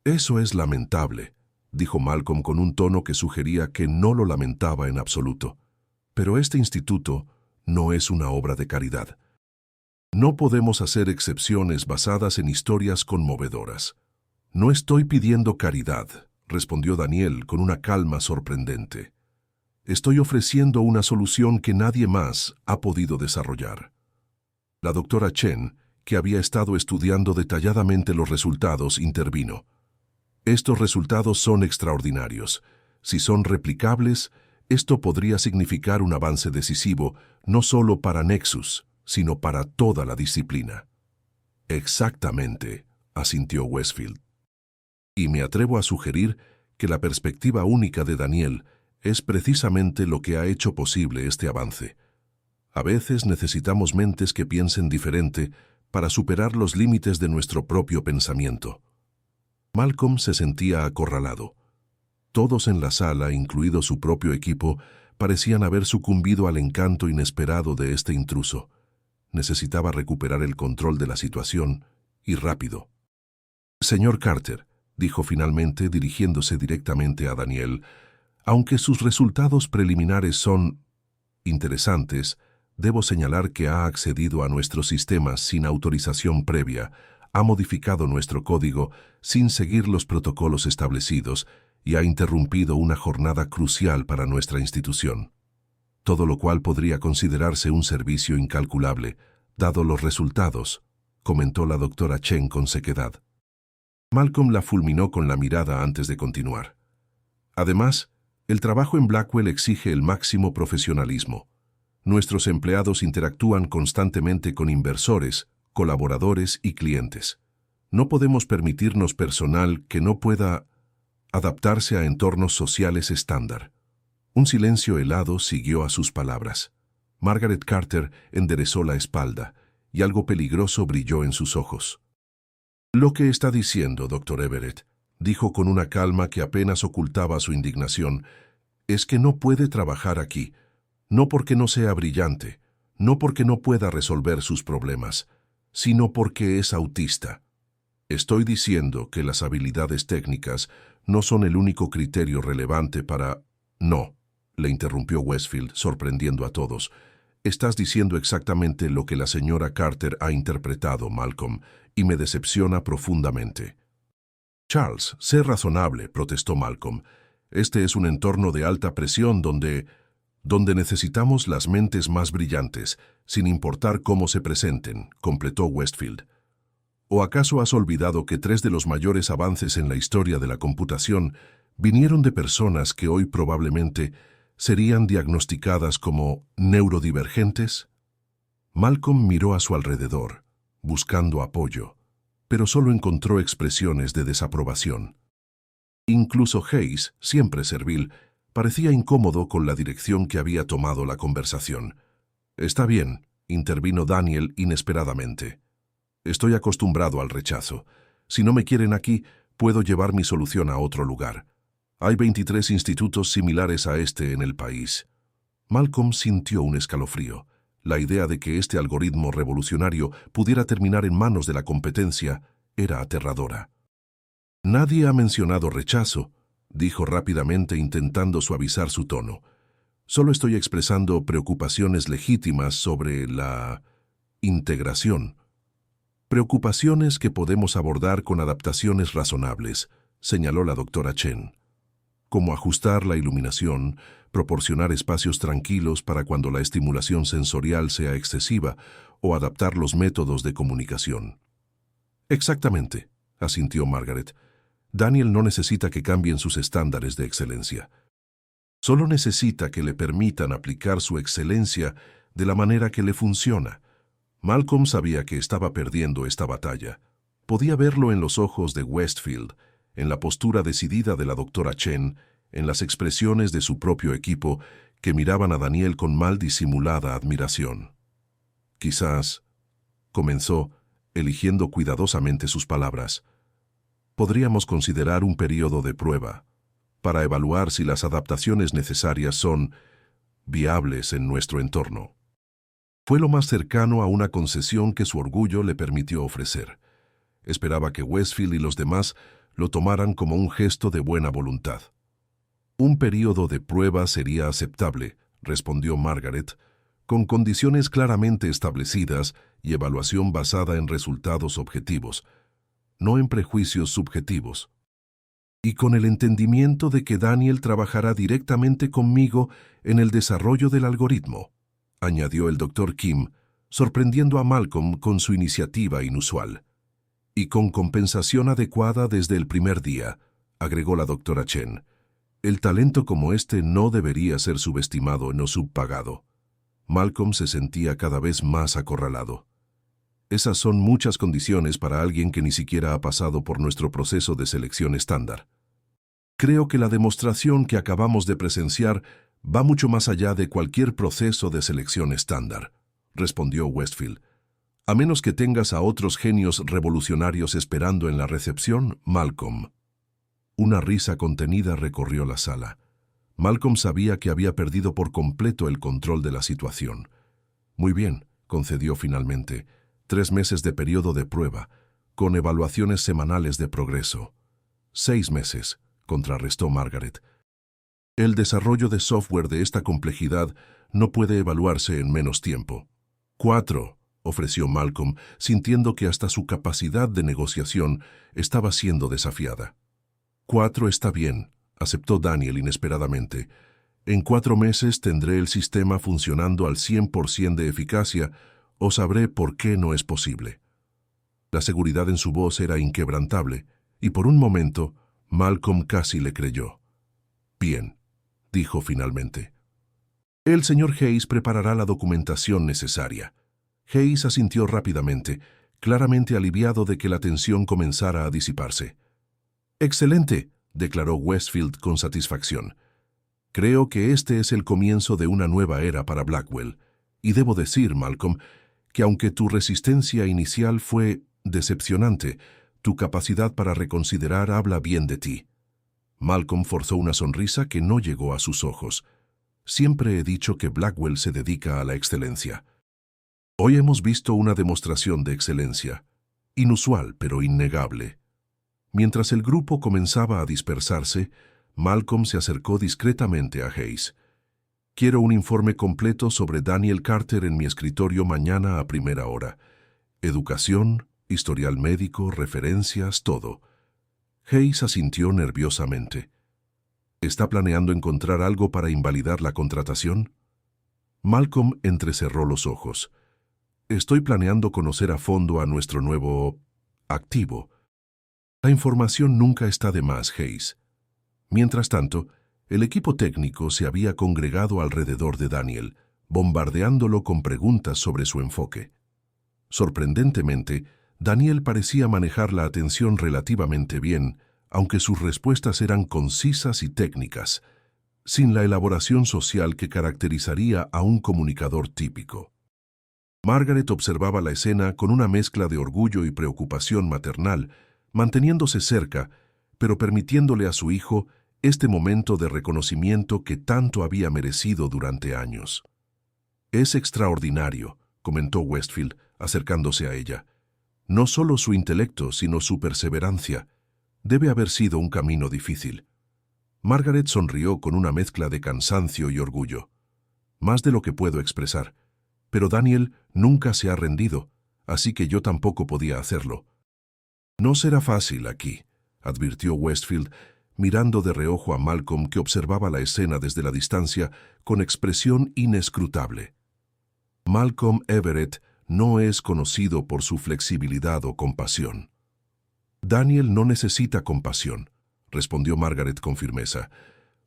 Eso es lamentable, dijo Malcolm con un tono que sugería que no lo lamentaba en absoluto. Pero este instituto no es una obra de caridad. No podemos hacer excepciones basadas en historias conmovedoras. No estoy pidiendo caridad, respondió Daniel con una calma sorprendente. Estoy ofreciendo una solución que nadie más ha podido desarrollar. La doctora Chen, que había estado estudiando detalladamente los resultados, intervino. Estos resultados son extraordinarios. Si son replicables, esto podría significar un avance decisivo, no solo para Nexus, sino para toda la disciplina. Exactamente, asintió Westfield. Y me atrevo a sugerir que la perspectiva única de Daniel es precisamente lo que ha hecho posible este avance. A veces necesitamos mentes que piensen diferente para superar los límites de nuestro propio pensamiento. Malcolm se sentía acorralado. Todos en la sala, incluido su propio equipo, parecían haber sucumbido al encanto inesperado de este intruso. Necesitaba recuperar el control de la situación, y rápido. «Señor Carter», dijo finalmente dirigiéndose directamente a Daniel, «aunque sus resultados preliminares son interesantes, debo señalar que ha accedido a nuestros sistemas sin autorización previa, ha modificado nuestro código sin seguir los protocolos establecidos y ha interrumpido una jornada crucial para nuestra institución. Todo lo cual podría considerarse un servicio incalculable, dado los resultados», comentó la doctora Chen con sequedad. Malcolm la fulminó con la mirada antes de continuar. «Además, el trabajo en Blackwell exige el máximo profesionalismo. Nuestros empleados interactúan constantemente con inversores, colaboradores y clientes. No podemos permitirnos personal que no pueda adaptarse a entornos sociales estándar». Un silencio helado siguió a sus palabras. Margaret Carter enderezó la espalda, y algo peligroso brilló en sus ojos. «Lo que está diciendo, Dr. Everett», dijo con una calma que apenas ocultaba su indignación, «es que no puede trabajar aquí, no porque no sea brillante, no porque no pueda resolver sus problemas, sino porque es autista. Estoy diciendo que las habilidades técnicas no son el único criterio relevante para...» «No», le interrumpió Westfield, sorprendiendo a todos. «Estás diciendo exactamente lo que la señora Carter ha interpretado, Malcolm, y me decepciona profundamente». «Charles, sé razonable», protestó Malcolm. «Este es un entorno de alta presión donde necesitamos las mentes más brillantes, sin importar cómo se presenten», completó Westfield. «¿O acaso has olvidado que 3 de los mayores avances en la historia de la computación vinieron de personas que hoy probablemente serían diagnosticadas como neurodivergentes?» Malcolm miró a su alrededor, buscando apoyo, pero solo encontró expresiones de desaprobación. Incluso Hayes, siempre servil, parecía incómodo con la dirección que había tomado la conversación. «Está bien», intervino Daniel inesperadamente. «Estoy acostumbrado al rechazo. Si no me quieren aquí, puedo llevar mi solución a otro lugar. Hay 23 institutos similares a este en el país». Malcolm sintió un escalofrío. La idea de que este algoritmo revolucionario pudiera terminar en manos de la competencia era aterradora. «Nadie ha mencionado rechazo», dijo rápidamente intentando suavizar su tono. «Solo estoy expresando preocupaciones legítimas sobre la integración. Preocupaciones que podemos abordar con adaptaciones razonables», señaló la doctora Chen. «Como ajustar la iluminación, proporcionar espacios tranquilos para cuando la estimulación sensorial sea excesiva o adaptar los métodos de comunicación». «Exactamente», asintió Margaret. «Daniel no necesita que cambien sus estándares de excelencia. Solo necesita que le permitan aplicar su excelencia de la manera que le funciona». Malcolm sabía que estaba perdiendo esta batalla. Podía verlo en los ojos de Westfield, en la postura decidida de la doctora Chen, en las expresiones de su propio equipo, que miraban a Daniel con mal disimulada admiración. «Quizás», comenzó, eligiendo cuidadosamente sus palabras, «podríamos considerar un período de prueba, para evaluar si las adaptaciones necesarias son viables en nuestro entorno». Fue lo más cercano a una concesión que su orgullo le permitió ofrecer. Esperaba que Westfield y los demás lo tomaran como un gesto de buena voluntad. «Un período de prueba sería aceptable», respondió Margaret, «con condiciones claramente establecidas y evaluación basada en resultados objetivos, no en prejuicios subjetivos. Y con el entendimiento de que Daniel trabajará directamente conmigo en el desarrollo del algoritmo», añadió el Dr. Kim, sorprendiendo a Malcolm con su iniciativa inusual. «Y con compensación adecuada desde el primer día», agregó la doctora Chen. «El talento como este no debería ser subestimado o subpagado». Malcolm se sentía cada vez más acorralado. «Esas son muchas condiciones para alguien que ni siquiera ha pasado por nuestro proceso de selección estándar. Creo que la demostración que acabamos de presenciar va mucho más allá de cualquier proceso de selección estándar», respondió Westfield. «A menos que tengas a otros genios revolucionarios esperando en la recepción, Malcolm». Una risa contenida recorrió la sala. Malcolm sabía que había perdido por completo el control de la situación. Muy bien, concedió finalmente. 3 meses de periodo de prueba, con evaluaciones semanales de progreso. 6 meses, contrarrestó Margaret. El desarrollo de software de esta complejidad no puede evaluarse en menos tiempo. 4, ofreció Malcolm, sintiendo que hasta su capacidad de negociación estaba siendo desafiada. 4 está bien, aceptó Daniel inesperadamente. En 4 meses tendré el sistema funcionando al 100% de eficacia o sabré por qué no es posible. La seguridad en su voz era inquebrantable y por un momento Malcolm casi le creyó. Bien, dijo finalmente. El señor Hayes preparará la documentación necesaria. Hayes asintió rápidamente, claramente aliviado de que la tensión comenzara a disiparse. «Excelente», declaró Westfield con satisfacción. «Creo que este es el comienzo de una nueva era para Blackwell. Y debo decir, Malcolm, que aunque tu resistencia inicial fue decepcionante, tu capacidad para reconsiderar habla bien de ti». Malcolm forzó una sonrisa que no llegó a sus ojos. «Siempre he dicho que Blackwell se dedica a la excelencia. Hoy hemos visto una demostración de excelencia, inusual pero innegable». Mientras el grupo comenzaba a dispersarse, Malcolm se acercó discretamente a Hayes. «Quiero un informe completo sobre Daniel Carter en mi escritorio mañana a primera hora. Educación, historial médico, referencias, todo». Hayes asintió nerviosamente. «¿Está planeando encontrar algo para invalidar la contratación?» Malcolm entrecerró los ojos. «Estoy planeando conocer a fondo a nuestro nuevo activo. La información nunca está de más, Hayes». Mientras tanto, el equipo técnico se había congregado alrededor de Daniel, bombardeándolo con preguntas sobre su enfoque. Sorprendentemente, Daniel parecía manejar la atención relativamente bien, aunque sus respuestas eran concisas y técnicas, sin la elaboración social que caracterizaría a un comunicador típico. Margaret observaba la escena con una mezcla de orgullo y preocupación maternal, manteniéndose cerca, pero permitiéndole a su hijo este momento de reconocimiento que tanto había merecido durante años. «Es extraordinario», comentó Westfield, acercándose a ella. «No solo su intelecto, sino su perseverancia. Debe haber sido un camino difícil». Margaret sonrió con una mezcla de cansancio y orgullo. «Más de lo que puedo expresar. Pero Daniel nunca se ha rendido, así que yo tampoco podía hacerlo». «No será fácil aquí», advirtió Westfield, mirando de reojo a Malcolm, que observaba la escena desde la distancia con expresión inescrutable. «Malcolm Everett no es conocido por su flexibilidad o compasión». «Daniel no necesita compasión», respondió Margaret con firmeza.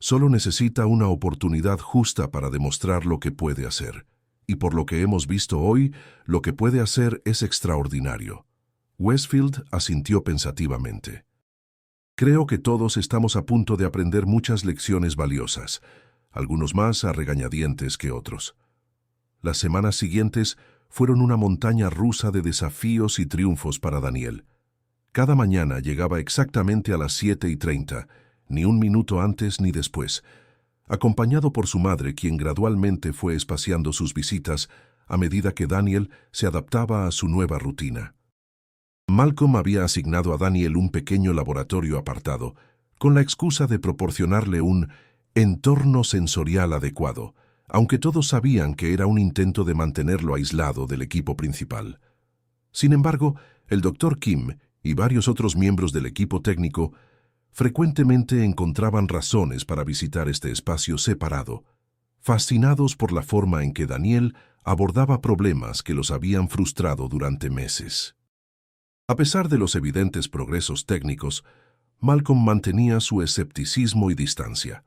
«Solo necesita una oportunidad justa para demostrar lo que puede hacer. Y por lo que hemos visto hoy, lo que puede hacer es extraordinario». Westfield asintió pensativamente. «Creo que todos estamos a punto de aprender muchas lecciones valiosas, algunos más a regañadientes que otros». Las semanas siguientes fueron una montaña rusa de desafíos y triunfos para Daniel. Cada mañana llegaba exactamente a las 7:30, ni un minuto antes ni después, acompañado por su madre, quien gradualmente fue espaciando sus visitas a medida que Daniel se adaptaba a su nueva rutina. Malcolm había asignado a Daniel un pequeño laboratorio apartado, con la excusa de proporcionarle un entorno sensorial adecuado, aunque todos sabían que era un intento de mantenerlo aislado del equipo principal. Sin embargo, el Dr. Kim y varios otros miembros del equipo técnico frecuentemente encontraban razones para visitar este espacio separado, fascinados por la forma en que Daniel abordaba problemas que los habían frustrado durante meses. A pesar de los evidentes progresos técnicos, Malcolm mantenía su escepticismo y distancia.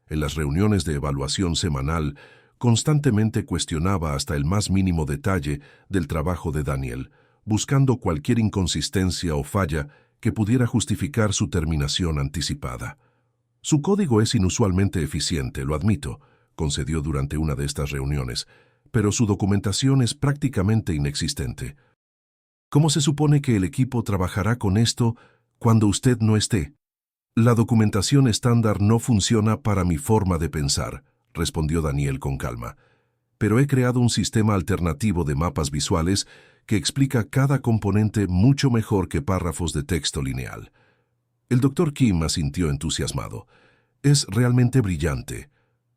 En las reuniones de evaluación semanal, constantemente cuestionaba hasta el más mínimo detalle del trabajo de Daniel, buscando cualquier inconsistencia o falla que pudiera justificar su terminación anticipada. «Su código es inusualmente eficiente, lo admito», concedió durante una de estas reuniones, «pero su documentación es prácticamente inexistente. ¿Cómo se supone que el equipo trabajará con esto cuando usted no esté?» La documentación estándar no funciona para mi forma de pensar, respondió Daniel con calma, pero he creado un sistema alternativo de mapas visuales que explica cada componente mucho mejor que párrafos de texto lineal. El Dr. Kim asintió entusiasmado. Es realmente brillante.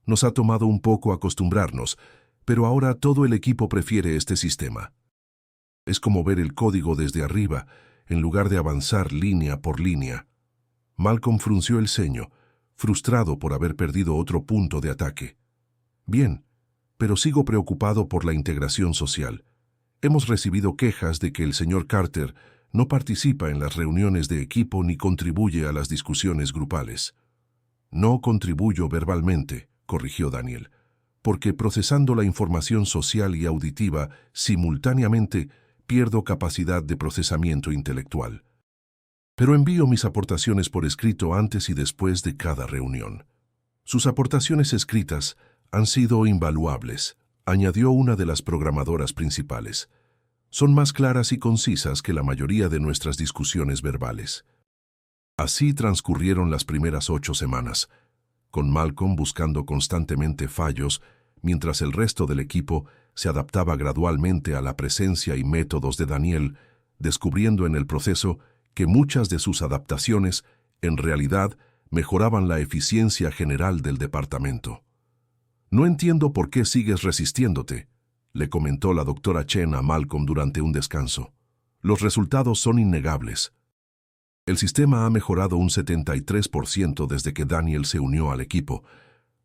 Nos ha tomado un poco acostumbrarnos, pero ahora todo el equipo prefiere este sistema. Es como ver el código desde arriba, en lugar de avanzar línea por línea. Malcolm frunció el ceño, frustrado por haber perdido otro punto de ataque. Bien, pero sigo preocupado por la integración social. Hemos recibido quejas de que el señor Carter no participa en las reuniones de equipo ni contribuye a las discusiones grupales. No contribuyo verbalmente, corrigió Daniel, porque procesando la información social y auditiva simultáneamente pierdo capacidad de procesamiento intelectual. Pero envío mis aportaciones por escrito antes y después de cada reunión. Sus aportaciones escritas han sido invaluables, añadió una de las programadoras principales. Son más claras y concisas que la mayoría de nuestras discusiones verbales. Así transcurrieron las primeras 8 semanas, con Malcolm buscando constantemente fallos, mientras el resto del equipo se adaptaba gradualmente a la presencia y métodos de Daniel, descubriendo en el proceso que muchas de sus adaptaciones, en realidad, mejoraban la eficiencia general del departamento. «No entiendo por qué sigues resistiéndote», le comentó la doctora Chen a Malcolm durante un descanso. «Los resultados son innegables. El sistema ha mejorado un 73% desde que Daniel se unió al equipo».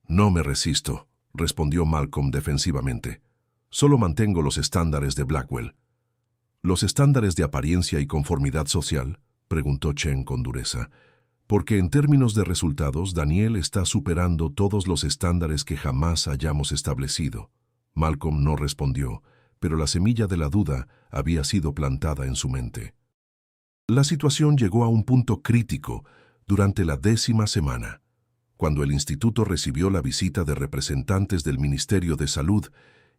«No me resisto», respondió Malcolm defensivamente. «Solo mantengo los estándares de Blackwell». «¿Los estándares de apariencia y conformidad social?», preguntó Chen con dureza. «Porque en términos de resultados, Daniel está superando todos los estándares que jamás hayamos establecido». Malcolm no respondió, pero la semilla de la duda había sido plantada en su mente. La situación llegó a un punto crítico durante la 10ª semana, cuando el instituto recibió la visita de representantes del Ministerio de Salud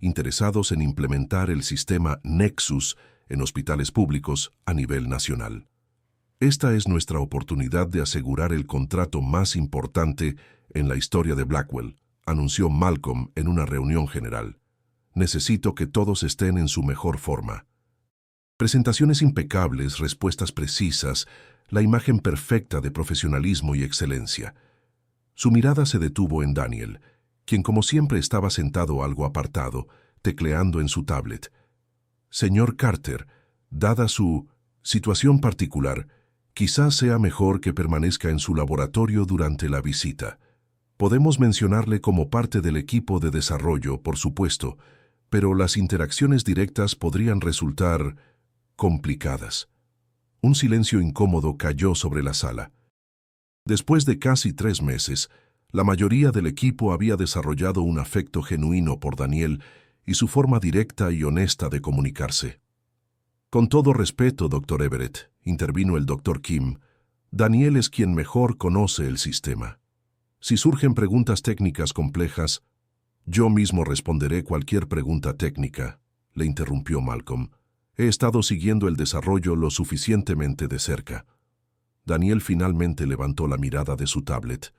interesados en implementar el sistema Nexus en hospitales públicos a nivel nacional. «Esta es nuestra oportunidad de asegurar el contrato más importante en la historia de Blackwell», anunció Malcolm en una reunión general. «Necesito que todos estén en su mejor forma». Presentaciones impecables, respuestas precisas, la imagen perfecta de profesionalismo y excelencia. Su mirada se detuvo en Daniel, quien como siempre estaba sentado algo apartado, tecleando en su tablet. «Señor Carter, dada su situación particular, quizás sea mejor que permanezca en su laboratorio durante la visita. Podemos mencionarle como parte del equipo de desarrollo, por supuesto, pero las interacciones directas podrían resultar complicadas». Un silencio incómodo cayó sobre la sala. Después de casi 3 meses, la mayoría del equipo había desarrollado un afecto genuino por Daniel y su forma directa y honesta de comunicarse. «Con todo respeto, Dr. Everett», intervino el Dr. Kim, «Daniel es quien mejor conoce el sistema. Si surgen preguntas técnicas complejas, yo mismo responderé cualquier pregunta técnica», le interrumpió Malcolm. «He estado siguiendo el desarrollo lo suficientemente de cerca». Daniel finalmente levantó la mirada de su tablet.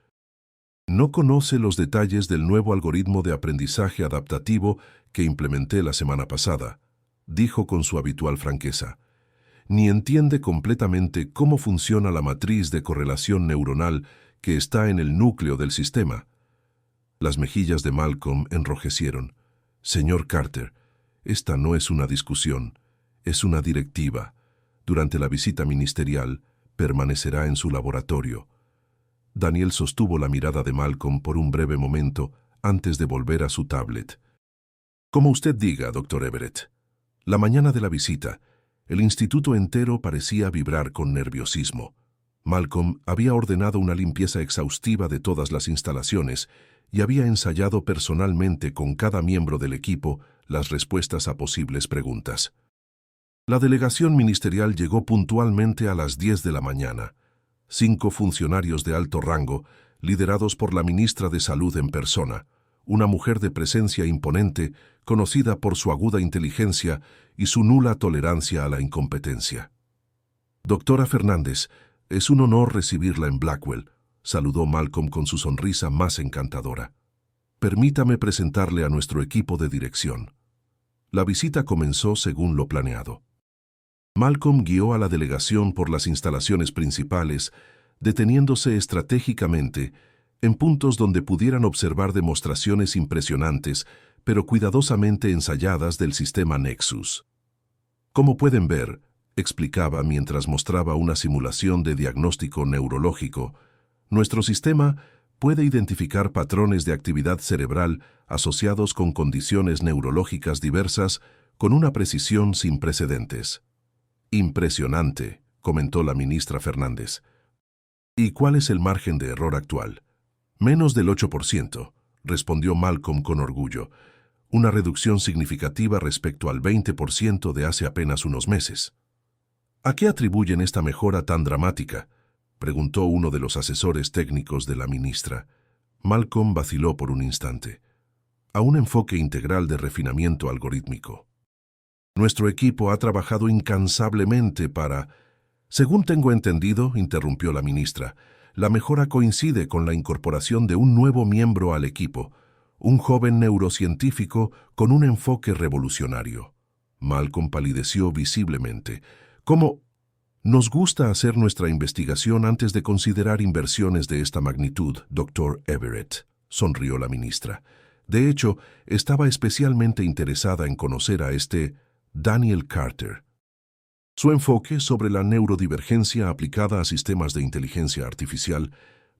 «No conoce los detalles del nuevo algoritmo de aprendizaje adaptativo que implementé la semana pasada», dijo con su habitual franqueza. «Ni entiende completamente cómo funciona la matriz de correlación neuronal que está en el núcleo del sistema». Las mejillas de Malcolm enrojecieron. «Señor Carter, esta no es una discusión, es una directiva. Durante la visita ministerial, permanecerá en su laboratorio». Daniel sostuvo la mirada de Malcolm por un breve momento antes de volver a su tablet. «Como usted diga, Dr. Everett». La mañana de la visita, el instituto entero parecía vibrar con nerviosismo. Malcolm había ordenado una limpieza exhaustiva de todas las instalaciones y había ensayado personalmente con cada miembro del equipo las respuestas a posibles preguntas. La delegación ministerial llegó puntualmente a las 10 de la mañana. 5 funcionarios de alto rango, liderados por la ministra de Salud en persona, una mujer de presencia imponente, conocida por su aguda inteligencia y su nula tolerancia a la incompetencia. «Doctora Fernández, Es un honor recibirla en Blackwell, saludó Malcolm con su sonrisa más encantadora. Permítame presentarle a nuestro equipo de dirección. La visita comenzó según lo planeado. Malcolm guió a la delegación por las instalaciones principales, deteniéndose estratégicamente en puntos donde pudieran observar demostraciones impresionantes, pero cuidadosamente ensayadas del sistema Nexus. Como pueden ver, explicaba mientras mostraba una simulación de diagnóstico neurológico, nuestro sistema puede identificar patrones de actividad cerebral asociados con condiciones neurológicas diversas con una precisión sin precedentes. Impresionante, comentó la ministra Fernández. ¿Y cuál es el margen de error actual? Menos del 8%, respondió Malcolm con orgullo, una reducción significativa respecto al 20% de hace apenas unos meses. ¿A qué atribuyen esta mejora tan dramática?, preguntó uno de los asesores técnicos de la ministra. Malcolm vaciló por un instante. A un enfoque integral de refinamiento algorítmico. Nuestro equipo ha trabajado incansablemente para... Según tengo entendido, interrumpió la ministra, la mejora coincide con la incorporación de un nuevo miembro al equipo, un joven neurocientífico con un enfoque revolucionario. Malcolm palideció visiblemente. ¿Cómo? Nos gusta hacer nuestra investigación antes de considerar inversiones de esta magnitud, Dr. Everett, sonrió la ministra. De hecho, estaba especialmente interesada en conocer a este Daniel Carter. Su enfoque sobre la neurodivergencia aplicada a sistemas de inteligencia artificial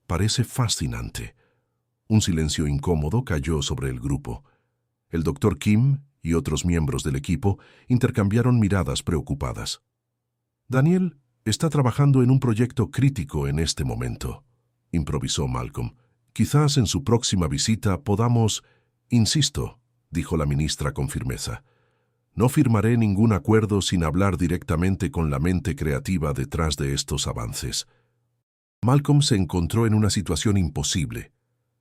parece fascinante. Un silencio incómodo cayó sobre el grupo. El Dr. Kim y otros miembros del equipo intercambiaron miradas preocupadas. Daniel está trabajando en un proyecto crítico en este momento, improvisó Malcolm. Quizás en su próxima visita podamos... Insisto, dijo la ministra con firmeza. No firmaré ningún acuerdo sin hablar directamente con la mente creativa detrás de estos avances. Malcolm se encontró en una situación imposible.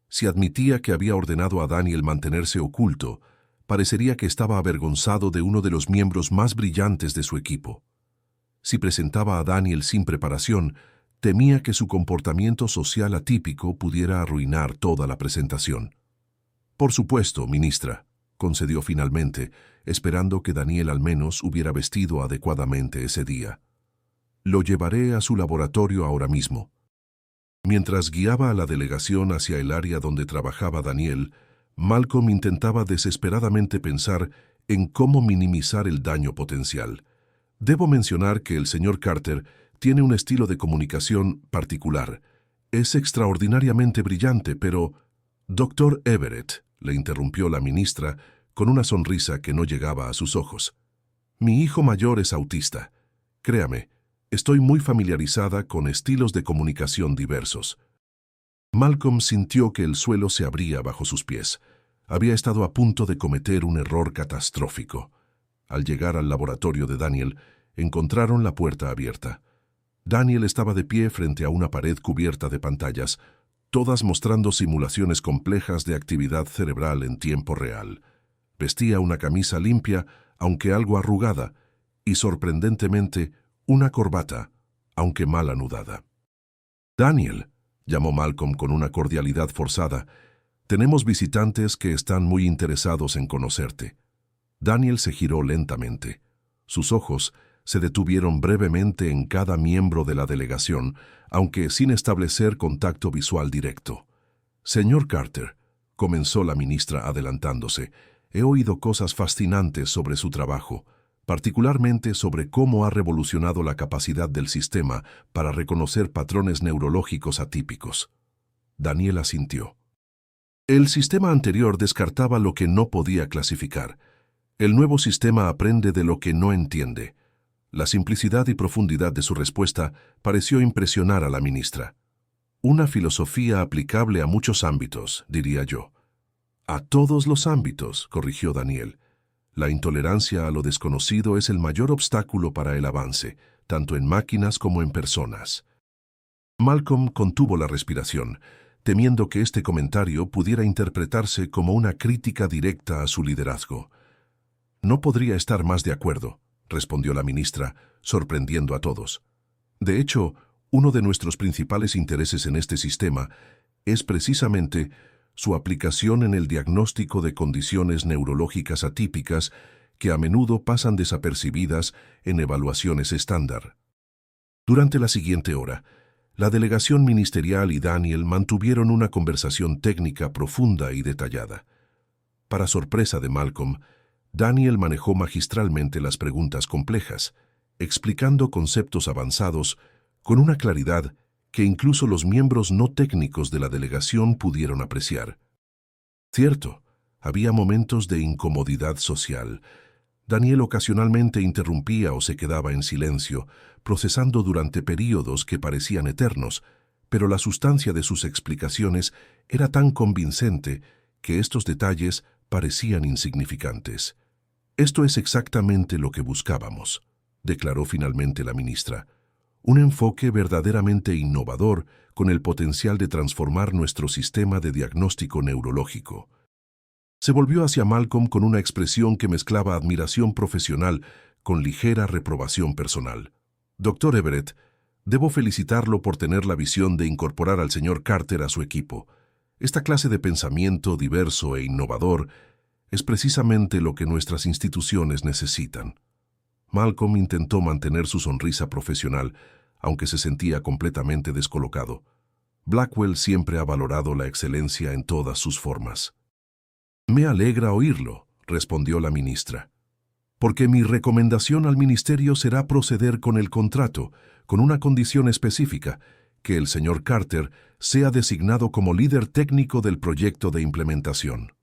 Si admitía que había ordenado a Daniel mantenerse oculto, parecería que estaba avergonzado de uno de los miembros más brillantes de su equipo. Si presentaba a Daniel sin preparación, temía que su comportamiento social atípico pudiera arruinar toda la presentación. Por supuesto, ministra, concedió finalmente, esperando que Daniel al menos hubiera vestido adecuadamente ese día. Lo llevaré a su laboratorio ahora mismo. Mientras guiaba a la delegación hacia el área donde trabajaba Daniel, Malcolm intentaba desesperadamente pensar en cómo minimizar el daño potencial. Debo mencionar que el señor Carter tiene un estilo de comunicación particular. Es extraordinariamente brillante, pero... Dr. Everett, le interrumpió la ministra con una sonrisa que no llegaba a sus ojos. Mi hijo mayor es autista. Créame, estoy muy familiarizada con estilos de comunicación diversos. Malcolm sintió que el suelo se abría bajo sus pies. Había estado a punto de cometer un error catastrófico. Al llegar al laboratorio de Daniel, encontraron la puerta abierta. Daniel estaba de pie frente a una pared cubierta de pantallas, todas mostrando simulaciones complejas de actividad cerebral en tiempo real. Vestía una camisa limpia, aunque algo arrugada, y sorprendentemente una corbata, aunque mal anudada. «Daniel», llamó Malcolm con una cordialidad forzada, «tenemos visitantes que están muy interesados en conocerte». Daniel se giró lentamente. Sus ojos se detuvieron brevemente en cada miembro de la delegación, aunque sin establecer contacto visual directo. «Señor Carter», comenzó la ministra adelantándose, «he oído cosas fascinantes sobre su trabajo, particularmente sobre cómo ha revolucionado la capacidad del sistema para reconocer patrones neurológicos atípicos». Daniel asintió. El sistema anterior descartaba lo que no podía clasificar. El nuevo sistema aprende de lo que no entiende. La simplicidad y profundidad de su respuesta pareció impresionar a la ministra. Una filosofía aplicable a muchos ámbitos, diría yo. A todos los ámbitos, corrigió Daniel. La intolerancia a lo desconocido es el mayor obstáculo para el avance, tanto en máquinas como en personas. Malcolm contuvo la respiración, temiendo que este comentario pudiera interpretarse como una crítica directa a su liderazgo. «No podría estar más de acuerdo», respondió la ministra, sorprendiendo a todos. «De hecho, Uno de nuestros principales intereses en este sistema es precisamente su aplicación en el diagnóstico de condiciones neurológicas atípicas que a menudo pasan desapercibidas en evaluaciones estándar. Durante la siguiente hora, la delegación ministerial y Daniel mantuvieron una conversación técnica profunda y detallada. Para sorpresa de Malcolm, Daniel manejó magistralmente las preguntas complejas, explicando conceptos avanzados con una claridad que incluso los miembros no técnicos de la delegación pudieron apreciar. Cierto, había momentos de incomodidad social. Daniel ocasionalmente interrumpía o se quedaba en silencio, procesando durante períodos que parecían eternos, pero la sustancia de sus explicaciones era tan convincente que estos detalles parecían insignificantes. «Esto es exactamente lo que buscábamos», declaró finalmente la ministra. «Un enfoque verdaderamente innovador con el potencial de transformar nuestro sistema de diagnóstico neurológico». Se volvió hacia Malcolm con una expresión que mezclaba admiración profesional con ligera reprobación personal. «Doctor Everett, debo felicitarlo por tener la visión de incorporar al señor Carter a su equipo. Esta clase de pensamiento diverso e innovador es precisamente lo que nuestras instituciones necesitan». Malcolm intentó mantener su sonrisa profesional, aunque se sentía completamente descolocado. Blackwell siempre ha valorado la excelencia en todas sus formas. «Me alegra oírlo», respondió la ministra, «porque mi recomendación al ministerio será proceder con el contrato, con una condición específica, que el señor Carter sea designado como líder técnico del proyecto de implementación».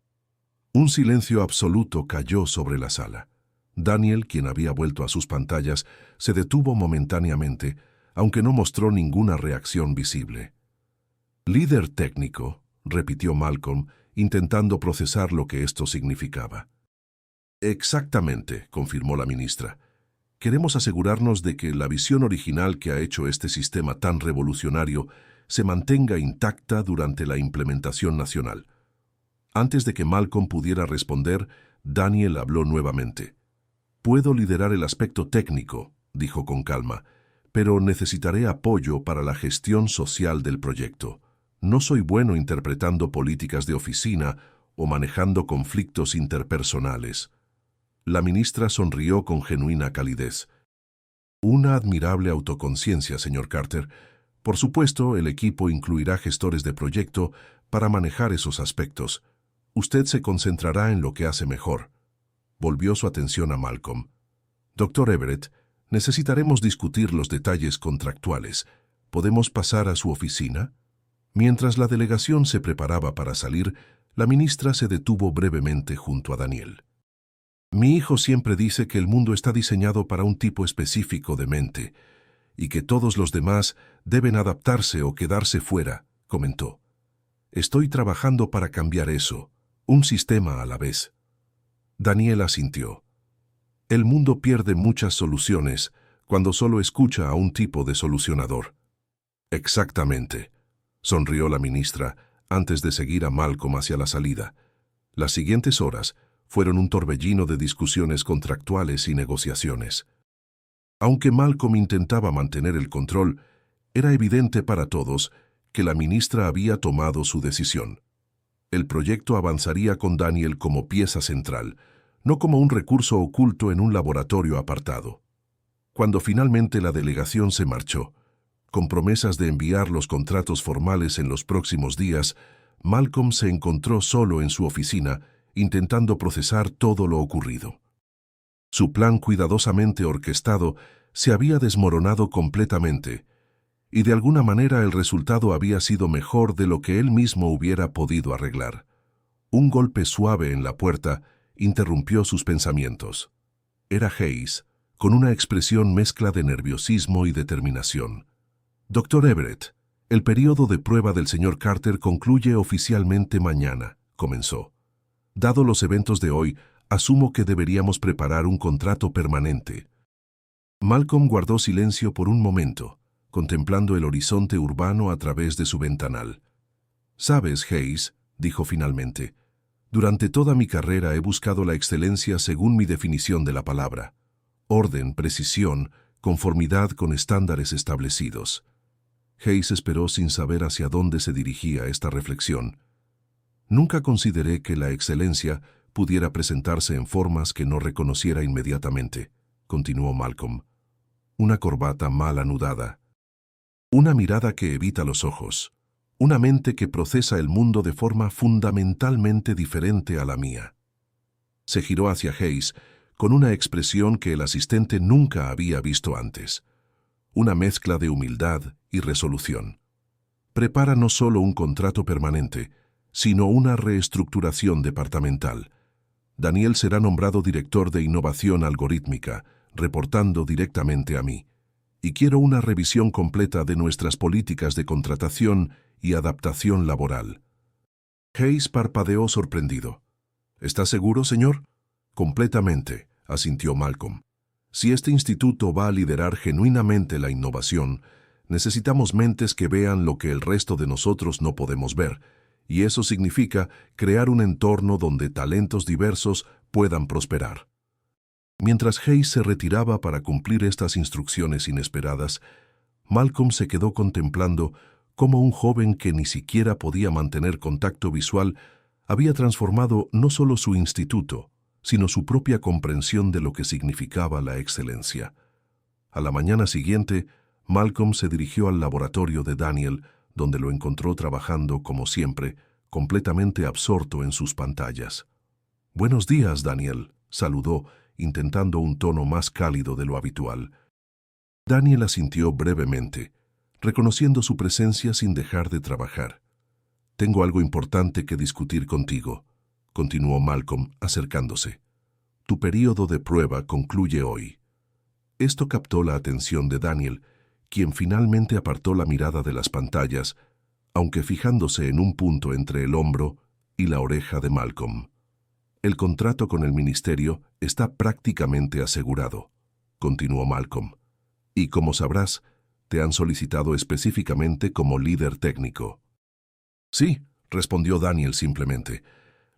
Un silencio absoluto cayó sobre la sala. Daniel, quien había vuelto a sus pantallas, se detuvo momentáneamente, aunque no mostró ninguna reacción visible. «Líder técnico», repitió Malcolm, intentando procesar lo que esto significaba. «Exactamente», confirmó la ministra. «Queremos asegurarnos de que la visión original que ha hecho este sistema tan revolucionario se mantenga intacta durante la implementación nacional». Antes de que Malcolm pudiera responder, Daniel habló nuevamente. «Puedo liderar el aspecto técnico», dijo con calma, «pero necesitaré apoyo para la gestión social del proyecto. No soy bueno interpretando políticas de oficina o manejando conflictos interpersonales». La ministra sonrió con genuina calidez. «Una admirable autoconciencia, señor Carter. Por supuesto, el equipo incluirá gestores de proyecto para manejar esos aspectos. Usted se concentrará en lo que hace mejor». Volvió su atención a Malcolm. «Doctor Everett, necesitaremos discutir los detalles contractuales. ¿Podemos pasar a su oficina?» Mientras la delegación se preparaba para salir, la ministra se detuvo brevemente junto a Daniel. «Mi hijo siempre dice que el mundo está diseñado para un tipo específico de mente y que todos los demás deben adaptarse o quedarse fuera», comentó. «Estoy trabajando para cambiar eso, un sistema a la vez». Daniel asintió. «El mundo pierde muchas soluciones cuando solo escucha a un tipo de solucionador». «Exactamente», sonrió la ministra antes de seguir a Malcolm hacia la salida. Las siguientes horas fueron un torbellino de discusiones contractuales y negociaciones. Aunque Malcolm intentaba mantener el control, era evidente para todos que la ministra había tomado su decisión. El proyecto avanzaría con Daniel como pieza central, no como un recurso oculto en un laboratorio apartado. Cuando finalmente la delegación se marchó, con promesas de enviar los contratos formales en los próximos días, Malcolm se encontró solo en su oficina, intentando procesar todo lo ocurrido. Su plan cuidadosamente orquestado se había desmoronado completamente, y de alguna manera el resultado había sido mejor de lo que él mismo hubiera podido arreglar. Un golpe suave en la puerta interrumpió sus pensamientos. Era Hayes, con una expresión mezcla de nerviosismo y determinación. «Doctor Everett, el periodo de prueba del señor Carter concluye oficialmente mañana», comenzó. «Dado los eventos de hoy, asumo que deberíamos preparar un contrato permanente». Malcolm guardó silencio por un momento, contemplando el horizonte urbano a través de su ventanal. «Sabes, Hayes», dijo finalmente, «durante toda mi carrera he buscado la excelencia según mi definición de la palabra. Orden, precisión, conformidad con estándares establecidos. Hayes esperó sin saber hacia dónde se dirigía esta reflexión. Nunca consideré que la excelencia pudiera presentarse en formas que no reconociera inmediatamente, continuó Malcolm. Una corbata mal anudada, una mirada que evita los ojos, una mente que procesa el mundo de forma fundamentalmente diferente a la mía. Se giró hacia Hayes con una expresión que el asistente nunca había visto antes, una mezcla de humildad y resolución. Prepara no solo un contrato permanente, sino una reestructuración departamental. Daniel será nombrado director de innovación algorítmica, reportando directamente a mí. Y quiero una revisión completa de nuestras políticas de contratación y adaptación laboral. Hayes parpadeó sorprendido. ¿Está seguro, señor? Completamente, asintió Malcolm. Si este instituto va a liderar genuinamente la innovación, necesitamos mentes que vean lo que el resto de nosotros no podemos ver, y eso significa crear un entorno donde talentos diversos puedan prosperar. Mientras Hayes se retiraba para cumplir estas instrucciones inesperadas, Malcolm se quedó contemplando cómo un joven que ni siquiera podía mantener contacto visual había transformado no solo su instituto, sino su propia comprensión de lo que significaba la excelencia. A la mañana siguiente, Malcolm se dirigió al laboratorio de Daniel, donde lo encontró trabajando como siempre, completamente absorto en sus pantallas. «Buenos días, Daniel», saludó, intentando un tono más cálido de lo habitual. Daniel asintió brevemente, reconociendo su presencia sin dejar de trabajar. «Tengo algo importante que discutir contigo», continuó Malcolm, acercándose. «Tu período de prueba concluye hoy». Esto captó la atención de Daniel, quien finalmente apartó la mirada de las pantallas, aunque fijándose en un punto entre el hombro y la oreja de Malcolm. «El contrato con el ministerio está prácticamente asegurado», continuó Malcolm. «Y como sabrás, te han solicitado específicamente como líder técnico». «Sí», respondió Daniel simplemente.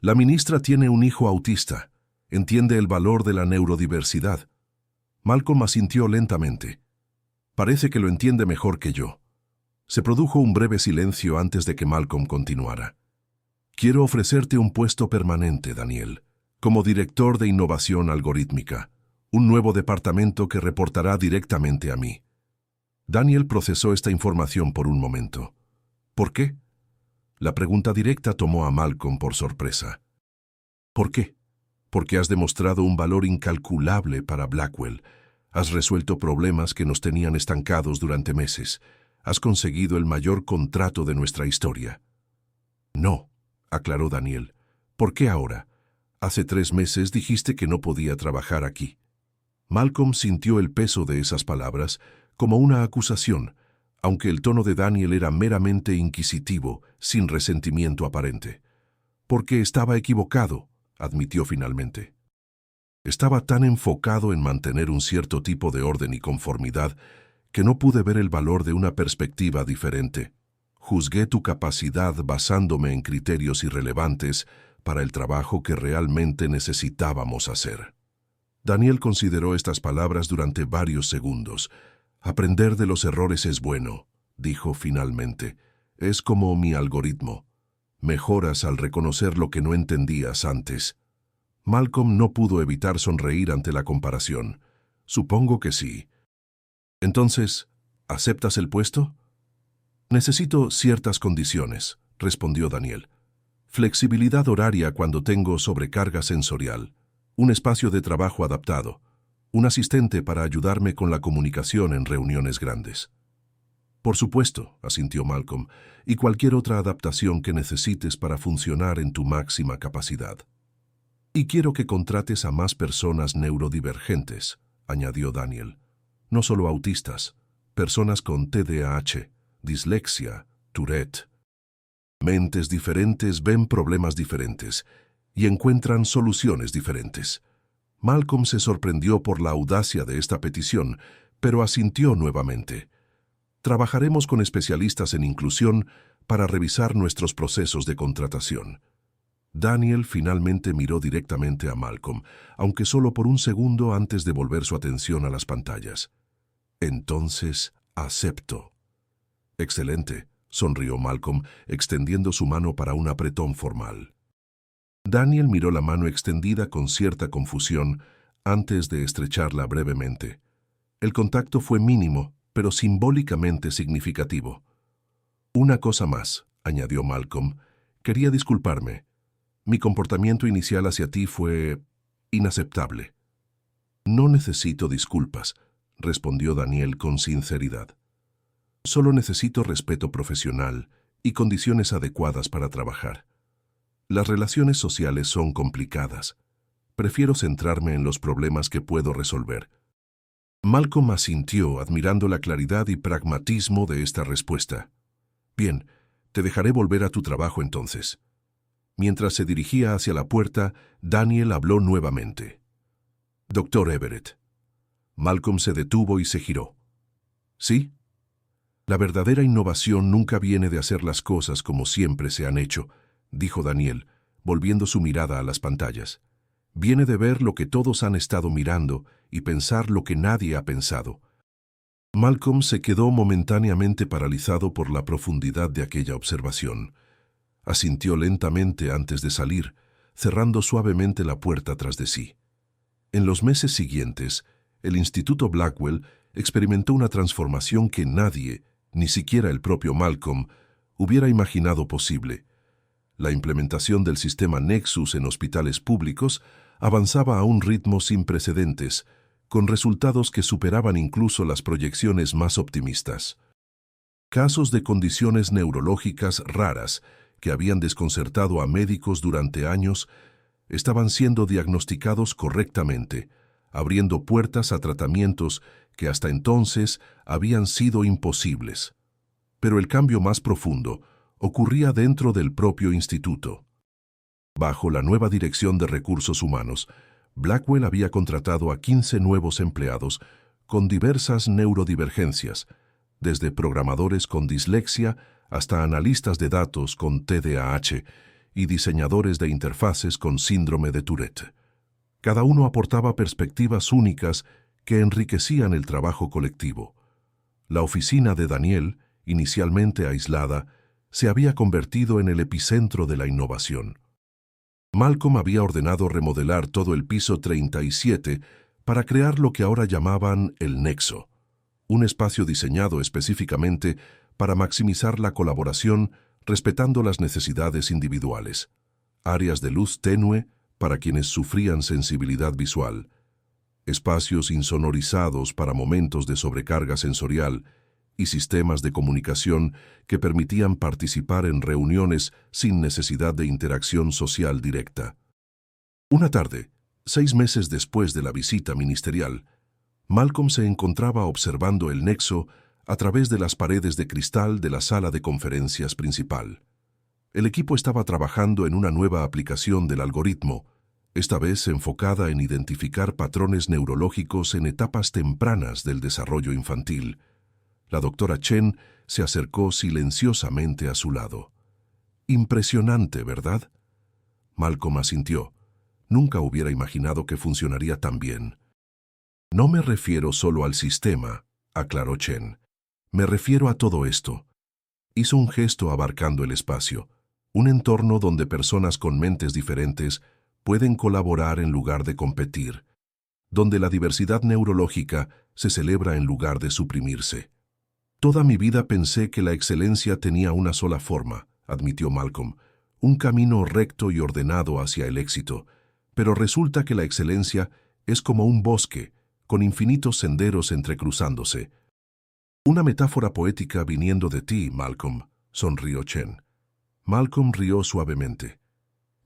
«La ministra tiene un hijo autista. Entiende el valor de la neurodiversidad». Malcolm asintió lentamente. «Parece que lo entiende mejor que yo». Se produjo un breve silencio antes de que Malcolm continuara. «Quiero ofrecerte un puesto permanente, Daniel, como director de innovación algorítmica, un nuevo departamento que reportará directamente a mí». Daniel procesó esta información por un momento. «¿Por qué?». La pregunta directa tomó a Malcolm por sorpresa. «¿Por qué?». «Porque has demostrado un valor incalculable para Blackwell. Has resuelto problemas que nos tenían estancados durante meses. Has conseguido el mayor contrato de nuestra historia». «No», aclaró Daniel. «¿Por qué ahora? Hace 3 meses dijiste que no podía trabajar aquí». Malcolm sintió el peso de esas palabras como una acusación, aunque el tono de Daniel era meramente inquisitivo, sin resentimiento aparente. «Porque estaba equivocado», admitió finalmente. «Estaba tan enfocado en mantener un cierto tipo de orden y conformidad que no pude ver el valor de una perspectiva diferente. Juzgué tu capacidad basándome en criterios irrelevantes para el trabajo que realmente necesitábamos hacer». Daniel consideró estas palabras durante varios segundos. «Aprender de los errores es bueno», dijo finalmente. «Es como mi algoritmo. Mejoras al reconocer lo que no entendías antes». Malcolm no pudo evitar sonreír ante la comparación. «Supongo que sí». «Entonces, ¿aceptas el puesto?». «Necesito ciertas condiciones», respondió Daniel. «Flexibilidad horaria cuando tengo sobrecarga sensorial, un espacio de trabajo adaptado, un asistente para ayudarme con la comunicación en reuniones grandes». «Por supuesto», asintió Malcolm, «y cualquier otra adaptación que necesites para funcionar en tu máxima capacidad». «Y quiero que contrates a más personas neurodivergentes», añadió Daniel. «No solo autistas, personas con TDAH, dislexia, Tourette». Mentes diferentes ven problemas diferentes y encuentran soluciones diferentes. Malcolm se sorprendió por la audacia de esta petición, pero asintió nuevamente. «Trabajaremos con especialistas en inclusión para revisar nuestros procesos de contratación». Daniel finalmente miró directamente a Malcolm, aunque solo por un segundo antes de volver su atención a las pantallas. «Entonces, acepto». Excelente, sonrió Malcolm, extendiendo su mano para un apretón formal. Daniel miró la mano extendida con cierta confusión antes de estrecharla brevemente. El contacto fue mínimo, pero simbólicamente significativo. Una cosa más, añadió Malcolm. Quería disculparme. Mi comportamiento inicial hacia ti fue inaceptable. No necesito disculpas, respondió Daniel con sinceridad. Solo necesito respeto profesional y condiciones adecuadas para trabajar. Las relaciones sociales son complicadas. Prefiero centrarme en los problemas que puedo resolver. Malcolm asintió, admirando la claridad y pragmatismo de esta respuesta. Bien, te dejaré volver a tu trabajo entonces. Mientras se dirigía hacia la puerta, Daniel habló nuevamente. Doctor Everett. Malcolm se detuvo y se giró. ¿Sí? La verdadera innovación nunca viene de hacer las cosas como siempre se han hecho, dijo Daniel, volviendo su mirada a las pantallas. Viene de ver lo que todos han estado mirando y pensar lo que nadie ha pensado. Malcolm se quedó momentáneamente paralizado por la profundidad de aquella observación. Asintió lentamente antes de salir, cerrando suavemente la puerta tras de sí. En los meses siguientes, el Instituto Blackwell experimentó una transformación que nadie, ni siquiera el propio Malcolm, hubiera imaginado posible. La implementación del sistema Nexus en hospitales públicos avanzaba a un ritmo sin precedentes, con resultados que superaban incluso las proyecciones más optimistas. Casos de condiciones neurológicas raras que habían desconcertado a médicos durante años estaban siendo diagnosticados correctamente, abriendo puertas a tratamientos que hasta entonces habían sido imposibles. Pero el cambio más profundo ocurría dentro del propio instituto. Bajo la nueva dirección de recursos humanos, Blackwell había contratado a 15 nuevos empleados con diversas neurodivergencias, desde programadores con dislexia hasta analistas de datos con TDAH y diseñadores de interfaces con síndrome de Tourette. Cada uno aportaba perspectivas únicas que enriquecían el trabajo colectivo. La oficina de Daniel, inicialmente aislada, se había convertido en el epicentro de la innovación. Malcolm había ordenado remodelar todo el piso 37 para crear lo que ahora llamaban el Nexo, un espacio diseñado específicamente para maximizar la colaboración respetando las necesidades individuales. Áreas de luz tenue para quienes sufrían sensibilidad visual, espacios insonorizados para momentos de sobrecarga sensorial y sistemas de comunicación que permitían participar en reuniones sin necesidad de interacción social directa. Una tarde, 6 meses después de la visita ministerial, Malcolm se encontraba observando el nexo a través de las paredes de cristal de la sala de conferencias principal. El equipo estaba trabajando en una nueva aplicación del algoritmo, esta vez enfocada en identificar patrones neurológicos en etapas tempranas del desarrollo infantil. La doctora Chen se acercó silenciosamente a su lado. Impresionante, ¿verdad? Malcolm asintió. Nunca hubiera imaginado que funcionaría tan bien. No me refiero solo al sistema, aclaró Chen. Me refiero a todo esto. Hizo un gesto abarcando el espacio, un entorno donde personas con mentes diferentes pueden colaborar en lugar de competir, donde la diversidad neurológica se celebra en lugar de suprimirse. Toda mi vida pensé que la excelencia tenía una sola forma, admitió Malcolm, un camino recto y ordenado hacia el éxito, pero resulta que la excelencia es como un bosque, con infinitos senderos entrecruzándose. Una metáfora poética viniendo de ti, Malcolm, sonrió Chen. Malcolm rió suavemente.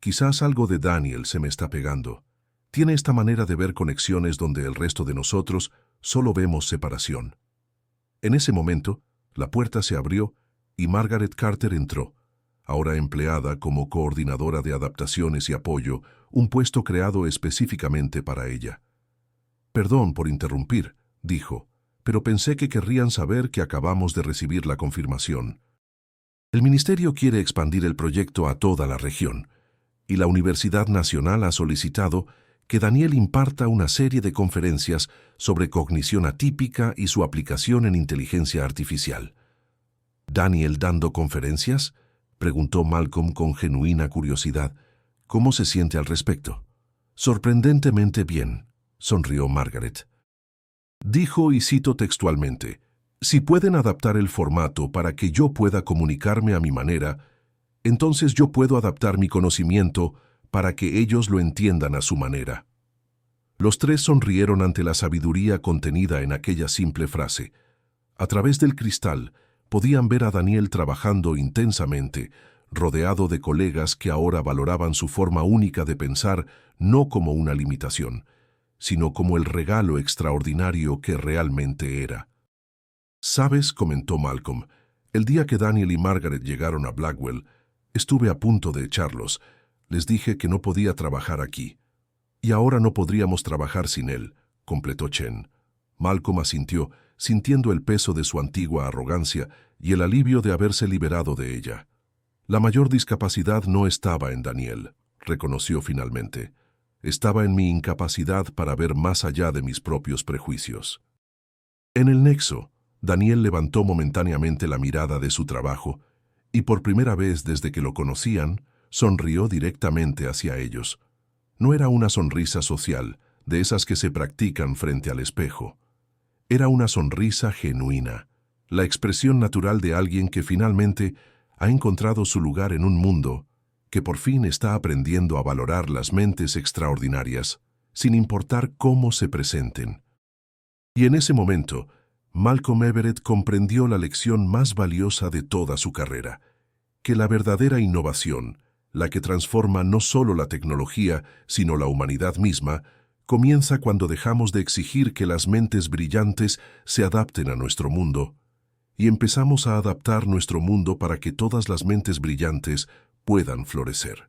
Quizás algo de Daniel se me está pegando. Tiene esta manera de ver conexiones donde el resto de nosotros solo vemos separación. En ese momento, la puerta se abrió y Margaret Carter entró, ahora empleada como coordinadora de adaptaciones y apoyo, un puesto creado específicamente para ella. Perdón por interrumpir, dijo, pero pensé que querrían saber que acabamos de recibir la confirmación. El Ministerio quiere expandir el proyecto a toda la región, y la Universidad Nacional ha solicitado que Daniel imparta una serie de conferencias sobre cognición atípica y su aplicación en inteligencia artificial. ¿Daniel dando conferencias?, preguntó Malcolm con genuina curiosidad. ¿Cómo se siente al respecto? Sorprendentemente bien, sonrió Margaret. Dijo, y cito textualmente, «Si pueden adaptar el formato para que yo pueda comunicarme a mi manera, entonces yo puedo adaptar mi conocimiento para que ellos lo entiendan a su manera». Los tres sonrieron ante la sabiduría contenida en aquella simple frase. A través del cristal podían ver a Daniel trabajando intensamente, rodeado de colegas que ahora valoraban su forma única de pensar no como una limitación, sino como el regalo extraordinario que realmente era. «¿Sabes?», comentó Malcolm, «el día que Daniel y Margaret llegaron a Blackwell, estuve a punto de echarlos. Les dije que no podía trabajar aquí. Y ahora no podríamos trabajar sin él», completó Chen. Malcolm asintió, sintiendo el peso de su antigua arrogancia y el alivio de haberse liberado de ella. «La mayor discapacidad no estaba en Daniel», reconoció finalmente. «Estaba en mi incapacidad para ver más allá de mis propios prejuicios». En el nexo, Daniel levantó momentáneamente la mirada de su trabajo y por primera vez desde que lo conocían, sonrió directamente hacia ellos. No era una sonrisa social, de esas que se practican frente al espejo. Era una sonrisa genuina, la expresión natural de alguien que finalmente ha encontrado su lugar en un mundo, que por fin está aprendiendo a valorar las mentes extraordinarias, sin importar cómo se presenten. Y en ese momento, Malcolm Everett comprendió la lección más valiosa de toda su carrera, que la verdadera innovación, la que transforma no solo la tecnología, sino la humanidad misma, comienza cuando dejamos de exigir que las mentes brillantes se adapten a nuestro mundo y empezamos a adaptar nuestro mundo para que todas las mentes brillantes puedan florecer.